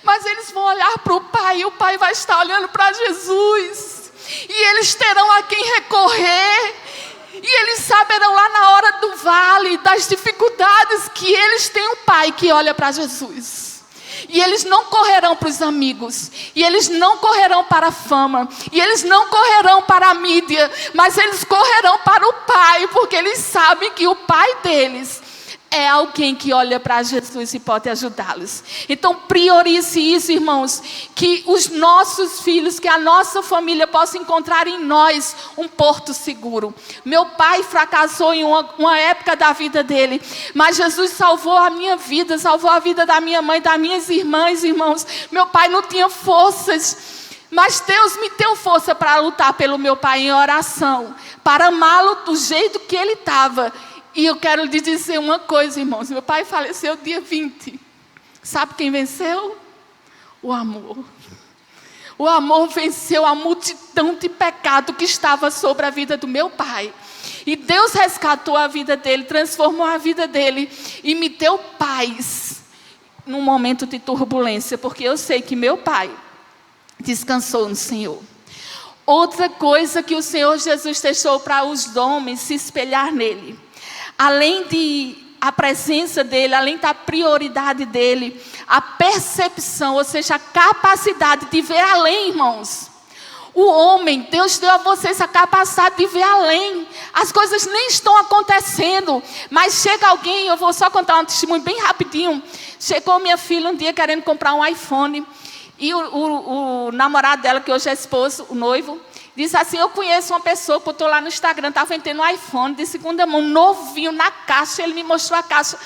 Mas eles vão olhar para o Pai, e o Pai vai estar olhando para Jesus. E eles terão a quem recorrer. E eles saberão lá na hora do vale, das dificuldades, que eles têm um Pai que olha para Jesus. E eles não correrão para os amigos. E eles não correrão para a fama. E eles não correrão para a mídia. Mas eles correrão para o Pai. Porque eles sabem que o Pai deles é alguém que olha para Jesus e pode ajudá-los. Então priorize isso, irmãos, que os nossos filhos, que a nossa família possa encontrar em nós um porto seguro. Meu pai fracassou em uma época da vida dele, mas Jesus salvou a minha vida, salvou a vida da minha mãe, das minhas irmãs, irmãos. Meu pai não tinha forças, mas Deus me deu força para lutar pelo meu pai em oração, para amá-lo do jeito que ele estava. E eu quero lhe dizer uma coisa, irmãos. Meu pai faleceu dia 20. Sabe quem venceu? O amor. O amor venceu a multidão de pecado que estava sobre a vida do meu pai. E Deus resgatou a vida dele, transformou a vida dele e me deu paz num momento de turbulência, porque eu sei que meu pai descansou no Senhor. Outra coisa que o Senhor Jesus deixou para os homens se espelhar nele, além de a presença dele, além da prioridade dele, a percepção, ou seja, a capacidade de ver além, irmãos. O homem, Deus deu a vocês a capacidade de ver além. As coisas nem estão acontecendo, mas chega alguém, eu vou só contar um testemunho bem rapidinho. Chegou minha filha um dia querendo comprar um iPhone, e o namorado dela, que hoje é esposo, o noivo, disse assim: eu conheço uma pessoa que botou lá no Instagram, estava vendendo um iPhone de segunda mão, novinho, na caixa, ele me mostrou a caixa.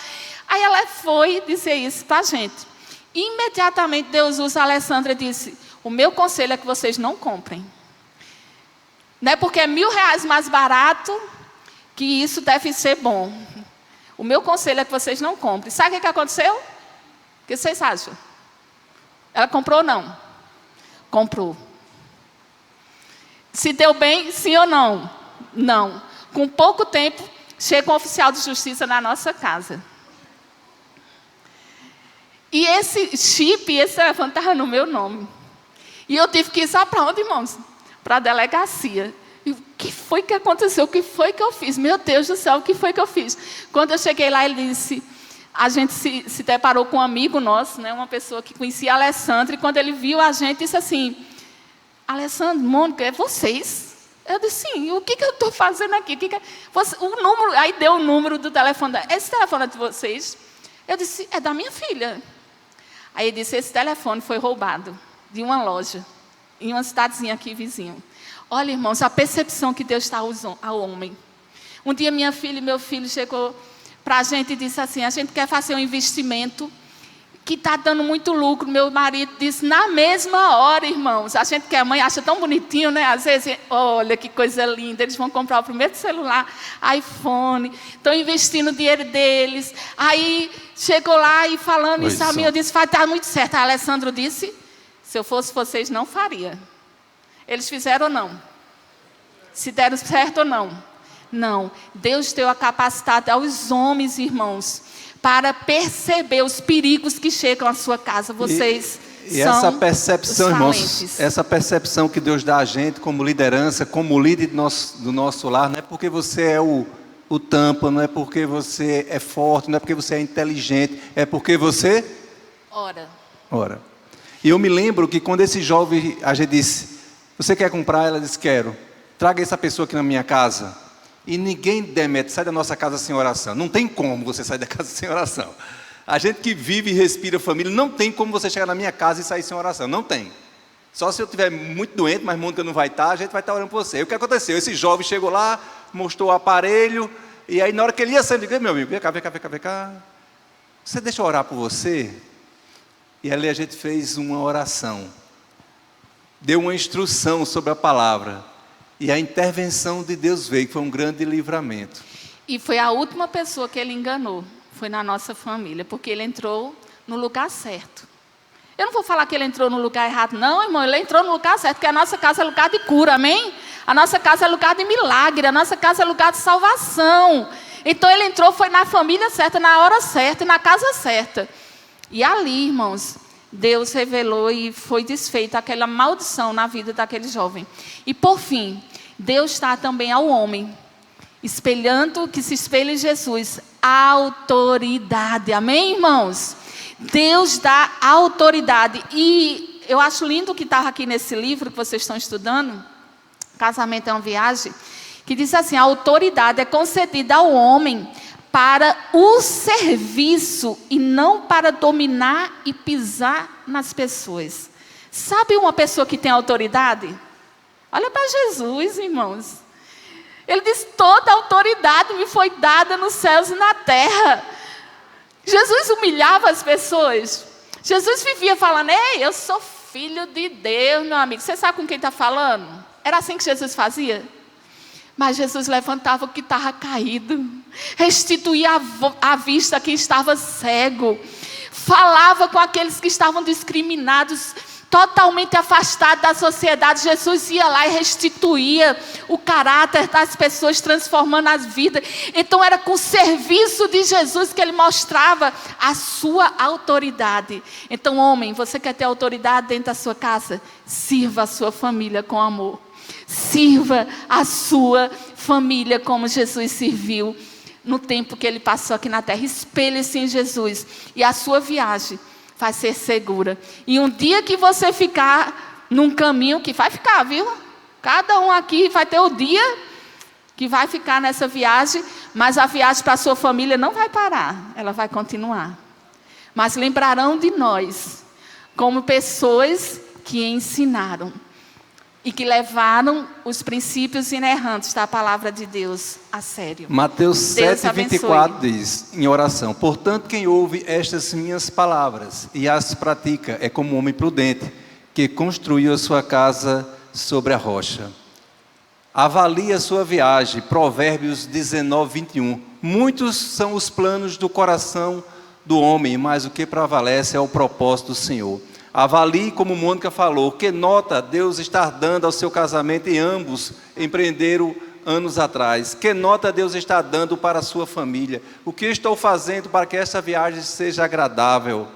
Aí ela foi dizer isso para a gente. Imediatamente Deus usa a Alessandra e disse: o meu conselho é que vocês não comprem. Não é porque é R$1.000 mais barato que isso deve ser bom. O meu conselho é que vocês não comprem. Sabe o que aconteceu? O que vocês acham? Ela comprou ou não? Comprou. Se deu bem, sim ou não? Não. Com pouco tempo, chega um oficial de justiça na nossa casa. E esse chip, esse telefone estava no meu nome. E eu tive que ir, sabe para onde, irmãos? Para a delegacia. E o que foi que aconteceu? O que foi que eu fiz? Meu Deus do céu, o que foi que eu fiz? Quando eu cheguei lá, ele disse... A gente se deparou com um amigo nosso, né, uma pessoa que conhecia a Alessandra. E quando ele viu a gente, disse assim... Alessandra, Mônica, é vocês? Eu disse, sim. O que eu estou fazendo aqui? O número, aí deu o número do telefone. Esse telefone é de vocês? Eu disse, é da minha filha. Aí ele disse, esse telefone foi roubado de uma loja, em uma cidadezinha aqui vizinho. Olha, irmãos, a percepção que Deus está usando ao homem. Um dia minha filha e meu filho chegou para a gente e disse assim, a gente quer fazer um investimento que está dando muito lucro. Meu marido disse, na mesma hora, irmãos, a gente que é mãe acha tão bonitinho, né? Às vezes, olha que coisa linda, eles vão comprar o primeiro celular, iPhone, estão investindo o dinheiro deles. Aí chegou lá e falando isso a mim, eu disse, vai dar muito certo. A Alessandro disse, se eu fosse vocês, não faria. Eles fizeram ou não? Se deram certo ou não? Não. Deus deu a capacidade aos homens, irmãos, para perceber os perigos que chegam à sua casa. Vocês e essa percepção, irmãos, essa percepção que Deus dá a gente como liderança, como líder do nosso lar, não é porque você é o tampa, não é porque você é forte, não é porque você é inteligente, é porque você... Ora. E eu me lembro que quando esse jovem, a gente disse, você quer comprar? Ela disse, quero. Traga essa pessoa aqui na minha casa. E ninguém, Demet, sai da nossa casa sem oração. Não tem como você sair da casa sem oração. A gente que vive e respira família, não tem como você chegar na minha casa e sair sem oração. Não tem. Só se eu estiver muito doente, mas Mônica não vai estar, a gente vai estar orando por você. E o que aconteceu? Esse jovem chegou lá, mostrou o aparelho, e aí na hora que ele ia sair, ele disse, meu amigo, vem cá. Você deixa eu orar por você? E ali a gente fez uma oração. Deu uma instrução sobre a palavra. E a intervenção de Deus veio, que foi um grande livramento. E foi a última pessoa que ele enganou, foi na nossa família, porque ele entrou no lugar certo. Eu não vou falar que ele entrou no lugar errado, não, irmão, ele entrou no lugar certo, porque a nossa casa é lugar de cura, amém? A nossa casa é lugar de milagre, a nossa casa é lugar de salvação. Então ele entrou, foi na família certa, na hora certa e na casa certa. E ali, irmãos, Deus revelou e foi desfeita aquela maldição na vida daquele jovem. E por fim, Deus está também ao homem, espelhando, que se espelha em Jesus, autoridade. Amém, irmãos? Deus dá autoridade. E eu acho lindo o que estava aqui nesse livro que vocês estão estudando, Casamento é uma Viagem, que diz assim, a autoridade é concedida ao homem para o serviço e não para dominar e pisar nas pessoas. Sabe uma pessoa que tem autoridade? Olha para Jesus, irmãos. Ele diz: toda autoridade me foi dada nos céus e na terra. Jesus humilhava as pessoas. Jesus vivia falando: ei, eu sou filho de Deus, meu amigo. Você sabe com quem está falando? Era assim que Jesus fazia? Mas Jesus levantava o que estava caído, restituía a vista a quem estava cego, falava com aqueles que estavam discriminados, totalmente afastados da sociedade. Jesus ia lá e restituía o caráter das pessoas, transformando as vidas. Então era com o serviço de Jesus que ele mostrava a sua autoridade. Então, homem, você quer ter autoridade dentro da sua casa? Sirva a sua família com amor. Sirva a sua família como Jesus serviu no tempo que ele passou aqui na terra. Espelhe-se em Jesus e a sua viagem vai ser segura. E um dia que você ficar num caminho, que vai ficar, viu? Cada um aqui vai ter o dia que vai ficar nessa viagem, mas a viagem para a sua família não vai parar, ela vai continuar. Mas lembrarão de nós como pessoas que ensinaram e que levaram os princípios inerrantes da palavra de Deus a sério. Mateus 7,24 diz, em oração: portanto, quem ouve estas minhas palavras e as pratica é como um homem prudente, que construiu a sua casa sobre a rocha. Avalie a sua viagem. Provérbios 19:21. Muitos são os planos do coração do homem, mas o que prevalece é o propósito do Senhor. Avalie, como Mônica falou, que nota Deus está dando ao seu casamento, e ambos empreenderam anos atrás. Que nota Deus está dando para a sua família? O que estou fazendo para que essa viagem seja agradável?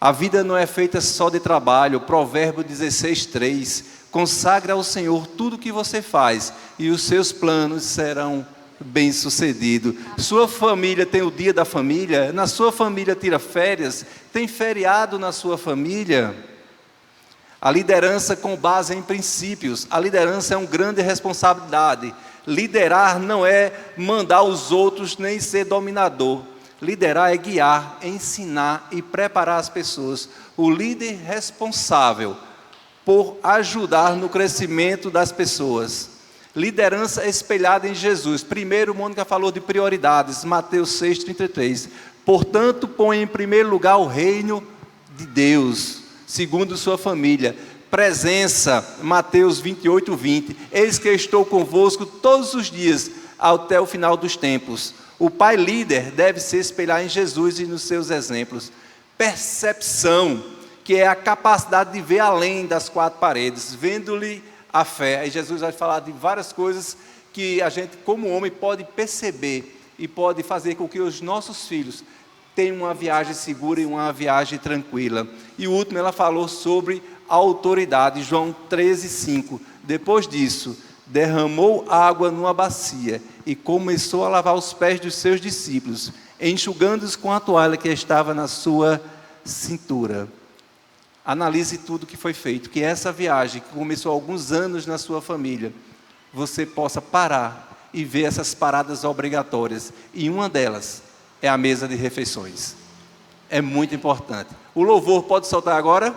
A vida não é feita só de trabalho. Provérbio 16:3. Consagre ao Senhor tudo o que você faz e os seus planos serão bem-sucedido. Sua família tem o dia da família? Na sua família tira férias? Tem feriado na sua família? A liderança com base em princípios. A liderança é uma grande responsabilidade. Liderar não é mandar os outros nem ser dominador. Liderar é guiar, ensinar e preparar as pessoas. O líder responsável por ajudar no crescimento das pessoas. Liderança espelhada em Jesus. Primeiro, Mônica falou de prioridades, Mateus 6:33. Portanto, põe em primeiro lugar o reino de Deus, segundo sua família. Presença, Mateus 28:20. Eis que estou convosco todos os dias, até o final dos tempos. O pai líder deve se espelhar em Jesus e nos seus exemplos. Percepção, que é a capacidade de ver além das quatro paredes, vendo-lhe a fé. Aí Jesus vai falar de várias coisas que a gente, como homem, pode perceber e pode fazer com que os nossos filhos tenham uma viagem segura e uma viagem tranquila. E o último, ela falou sobre a autoridade, João 13:5. Depois disso, derramou água numa bacia e começou a lavar os pés dos seus discípulos, enxugando-os com a toalha que estava na sua cintura. Analise tudo que foi feito, que essa viagem, que começou há alguns anos na sua família, você possa parar e ver essas paradas obrigatórias. E uma delas é a mesa de refeições. É muito importante. O louvor pode soltar agora?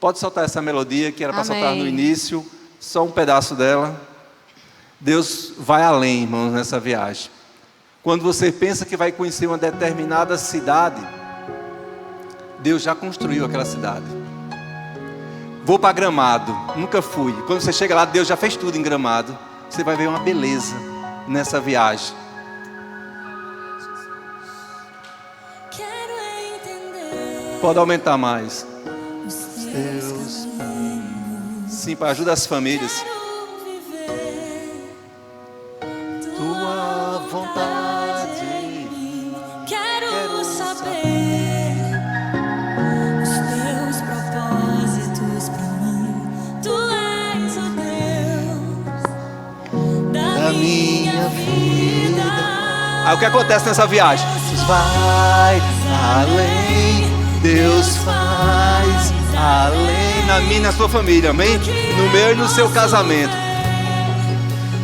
Pode soltar essa melodia que era para soltar no início, só um pedaço dela. Deus vai além, irmãos, nessa viagem. Quando você pensa que vai conhecer uma determinada cidade, Deus já construiu aquela cidade. Vou para Gramado, nunca fui. Quando você chega lá, Deus já fez tudo em Gramado. Você vai ver uma beleza nessa viagem. Pode aumentar mais. Deus. Sim, para ajudar as famílias. Tua vontade. Quero saber os teus propósitos pra mim. Tu és o Deus da minha vida. Aí o que acontece nessa viagem? Deus vai além. Deus faz além na minha e na sua família, amém? No meu e no seu casamento.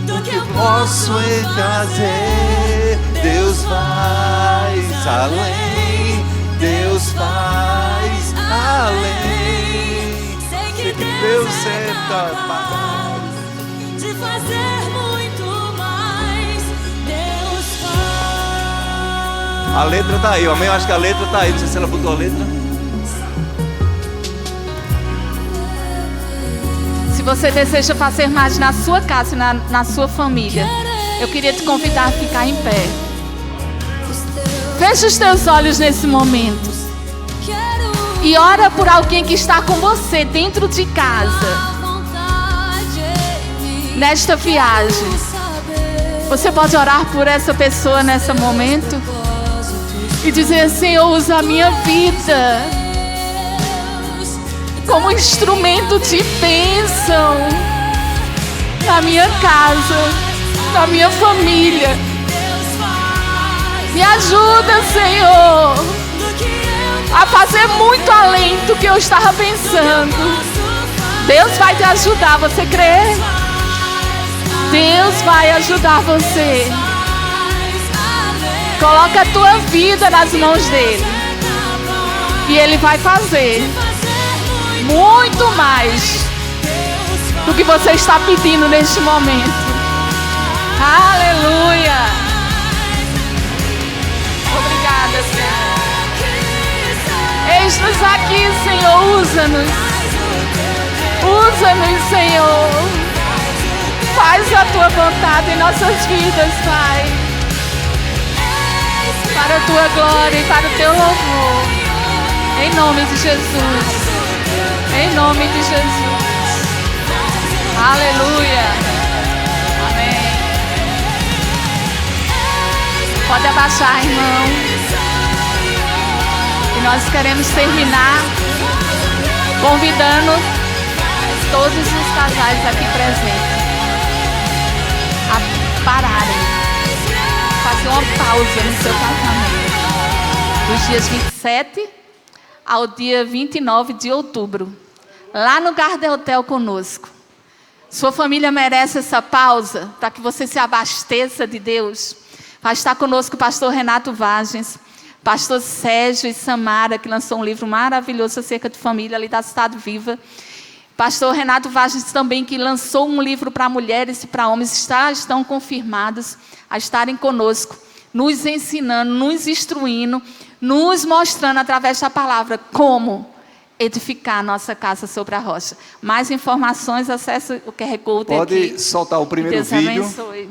do que eu posso fazer. Deus faz além, Deus faz além. Sei que Deus é capaz de fazer muito mais. Deus faz. A letra tá aí, amém? Eu acho que a letra tá aí. Não sei se ela botou a letra. Se você deseja fazer mais na sua casa e na sua família, eu queria te convidar a ficar em pé. Feche os teus olhos nesse momento e ora por alguém que está com você dentro de casa, nesta viagem. Você pode orar por essa pessoa nesse momento e dizer: Senhor, usa a minha vida como instrumento de bênção na minha casa, na minha família. Me ajuda, Senhor, a fazer muito além do que eu estava pensando. Deus vai te ajudar, você crê? Deus vai ajudar você. Coloca a tua vida nas mãos dele e ele vai fazer muito mais do que você está pedindo neste momento. Aleluia. Obrigada, Senhor. Eis-nos aqui, Senhor. Usa-nos. Usa-nos, Senhor. Faz a tua vontade em nossas vidas, Pai. Para a tua glória e para o teu louvor. Em nome de Jesus. Em nome de Jesus. Aleluia. Amém. Pode abaixar, irmão. E nós queremos terminar convidando todos os casais aqui presentes a pararem, fazer uma pausa no seu casamento, dos dias 27 ao dia 29 de outubro, lá no Garden Hotel conosco. Sua família merece essa pausa para que você se abasteça de Deus. Vai estar conosco o pastor Renato Vagens, pastor Sérgio e Samara, que lançou um livro maravilhoso acerca de família ali da Cidade Viva. Pastor Renato Vagens também, que lançou um livro para mulheres e para homens, estão confirmados a estarem conosco, nos ensinando, nos instruindo, nos mostrando através da palavra como edificar a nossa casa sobre a rocha. Mais informações, acesse o QR Code aqui. Pode soltar o primeiro Deus vídeo. abençoe.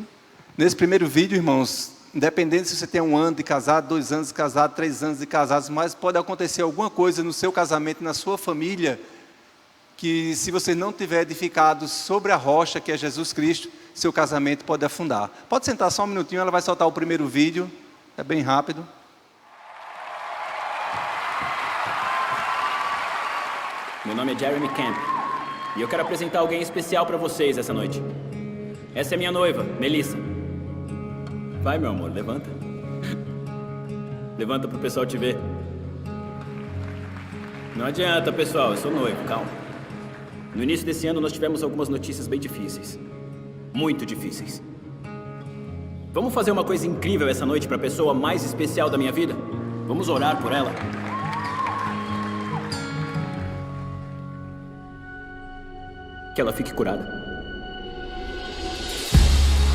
Nesse primeiro vídeo, irmãos, independente se você tem 1 ano de casado, 2 anos de casado, 3 anos de casados, mas pode acontecer alguma coisa no seu casamento, na sua família, que se você não tiver edificado sobre a rocha, que é Jesus Cristo, seu casamento pode afundar. Pode sentar só um minutinho, ela vai soltar o primeiro vídeo. É bem rápido. Meu nome é Jeremy Camp e eu quero apresentar alguém especial para vocês essa noite. Essa é minha noiva, Melissa. Vai, meu amor, levanta. Levanta pro pessoal te ver. Não adianta, pessoal, eu sou noivo, calma. No início desse ano nós tivemos algumas notícias bem difíceis. Muito difíceis. Vamos fazer uma coisa incrível essa noite para a pessoa mais especial da minha vida? Vamos orar por ela? Que ela fique curada.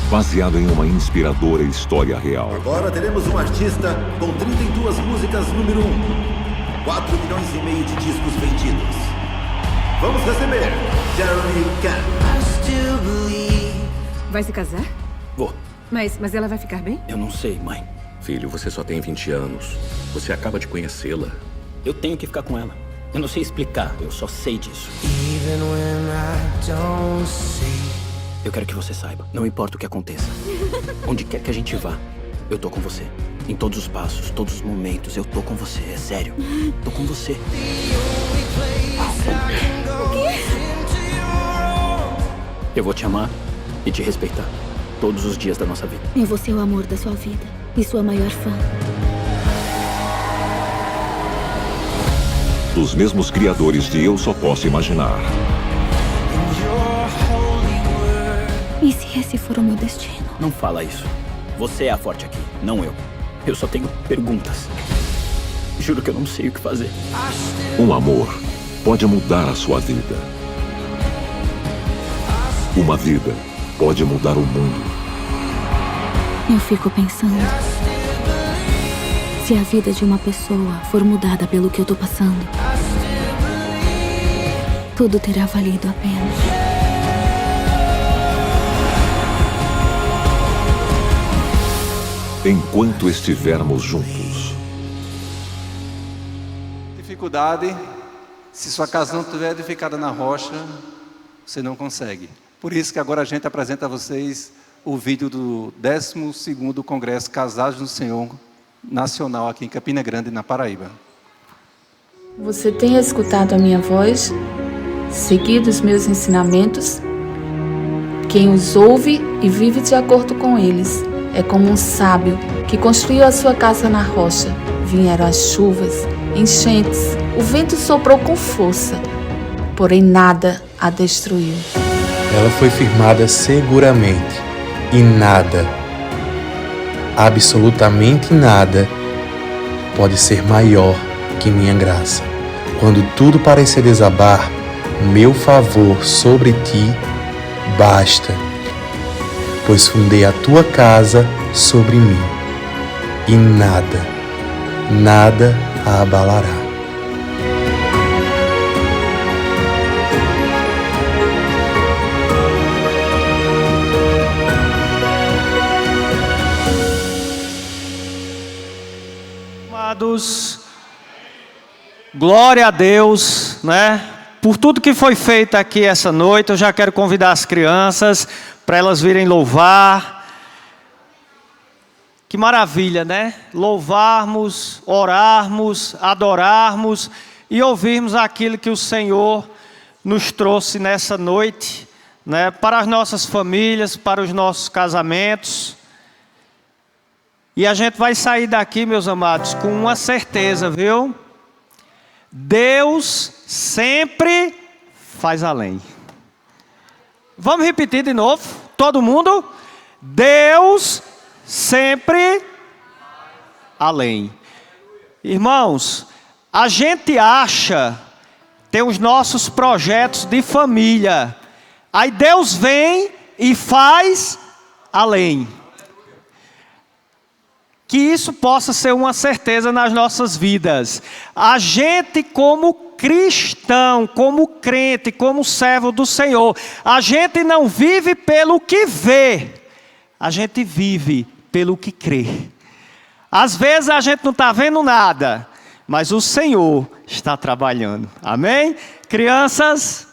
Baseado em uma inspiradora história real. Agora teremos um artista com 32 músicas número 1. 4 milhões e meio de discos vendidos. Vamos receber Jeremy Camp. Vai se casar? Vou. Mas ela vai ficar bem? Eu não sei, mãe. Filho, você só tem 20 anos. Você acaba de conhecê-la. Eu tenho que ficar com ela. Eu não sei explicar, eu só sei disso. Eu quero que você saiba, não importa o que aconteça. Onde quer que a gente vá, eu tô com você. Em todos os passos, todos os momentos, eu tô com você, é sério. Tô com você. O quê? Eu vou te amar e te respeitar todos os dias da nossa vida. Eu vou ser o amor da sua vida e sua maior fã. Dos mesmos criadores de Eu Só Posso Imaginar. E se esse for o meu destino? Não fala isso. Você é a forte aqui, não eu. Eu só tenho perguntas. Juro que eu não sei o que fazer. Um amor pode mudar a sua vida. Uma vida pode mudar o mundo. Eu fico pensando, se a vida de uma pessoa for mudada pelo que eu tô passando, tudo terá valido a pena. Enquanto estivermos juntos. Dificuldade, se sua casa não estiver edificada na rocha, você não consegue. Por isso que agora a gente apresenta a vocês o vídeo do 12º Congresso Casados no Senhor Nacional aqui em Campina Grande, na Paraíba. Você tem escutado a minha voz? Seguido os meus ensinamentos? Quem os ouve e vive de acordo com eles é como um sábio que construiu a sua casa na rocha. Vieram as chuvas, enchentes, o vento soprou com força, porém nada a destruiu. Ela foi firmada seguramente e nada, absolutamente nada, pode ser maior que minha graça. Quando tudo parecer desabar, meu favor sobre ti basta, pois fundei a tua casa sobre mim, e nada, nada a abalará. Amados, glória a Deus, né? Por tudo que foi feito aqui essa noite. Eu já quero convidar as crianças para elas virem louvar. Que maravilha, né? Louvarmos, orarmos, adorarmos e ouvirmos aquilo que o Senhor nos trouxe nessa noite, né? Para as nossas famílias, para os nossos casamentos. E a gente vai sair daqui, meus amados, com uma certeza, viu? Deus sempre faz além. Vamos repetir de novo, todo mundo? Deus sempre além. Irmãos, a gente acha, tem os nossos projetos de família. Aí Deus vem e faz além. Que isso possa ser uma certeza nas nossas vidas. A gente como cristão, como crente, como servo do Senhor, a gente não vive pelo que vê, a gente vive pelo que crê. Às vezes a gente não está vendo nada, mas o Senhor está trabalhando. Amém? Crianças?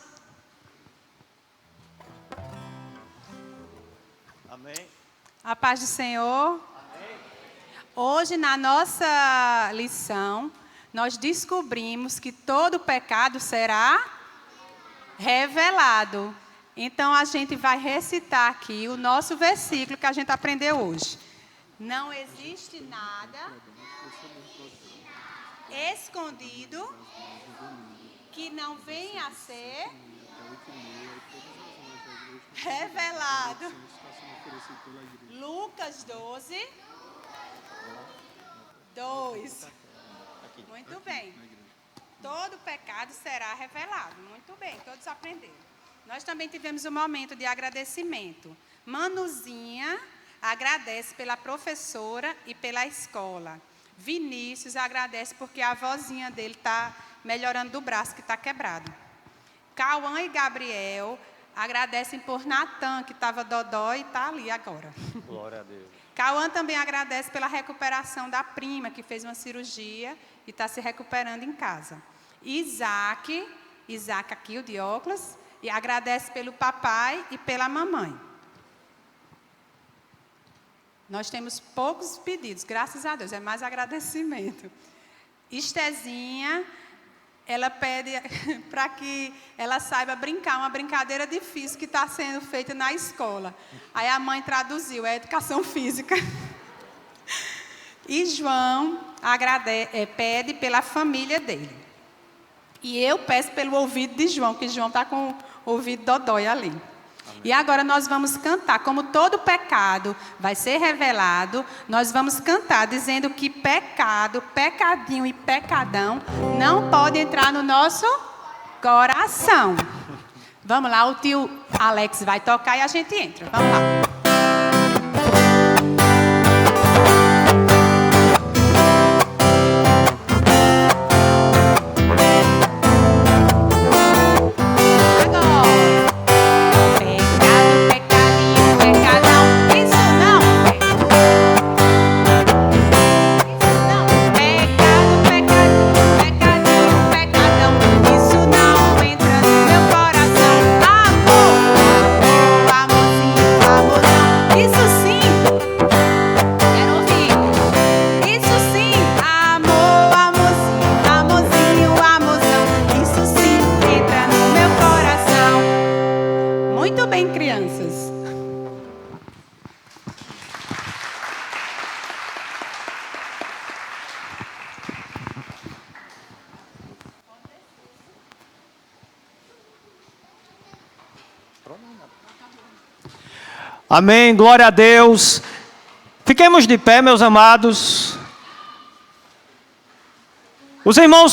Amém. A paz do Senhor. Hoje, na nossa lição, nós descobrimos que todo pecado será revelado. Então, a gente vai recitar aqui o nosso versículo que a gente aprendeu hoje. Não existe nada escondido que não venha a ser revelado. Lucas 12. 2. Muito bem. Todo pecado será revelado. Muito bem, todos aprenderam. Nós também tivemos um momento de agradecimento. Manuzinha agradece pela professora e pela escola. Vinícius agradece porque a vozinha dele está melhorando do braço que está quebrado. Cauã e Gabriel agradecem por Natan, que estava dodói e está ali agora. Glória a Deus. Cauã também agradece pela recuperação da prima, que fez uma cirurgia e está se recuperando em casa. Isaac aqui, o de óculos, e agradece pelo papai e pela mamãe. Nós temos poucos pedidos, graças a Deus, é mais agradecimento. Estezinha, ela pede para que ela saiba brincar, uma brincadeira difícil que está sendo feita na escola. Aí a mãe traduziu, é educação física. E João pede pela família dele. E eu peço pelo ouvido de João, que João está com o ouvido dodói ali. Amém. E agora nós vamos cantar, como todo pecado vai ser revelado, nós vamos cantar dizendo que pecado, pecadinho e pecadão não pode entrar no nosso coração. Vamos lá, o tio Alex vai tocar e a gente entra. Vamos lá. Amém, glória a Deus. Fiquemos de pé, meus amados. Os irmãos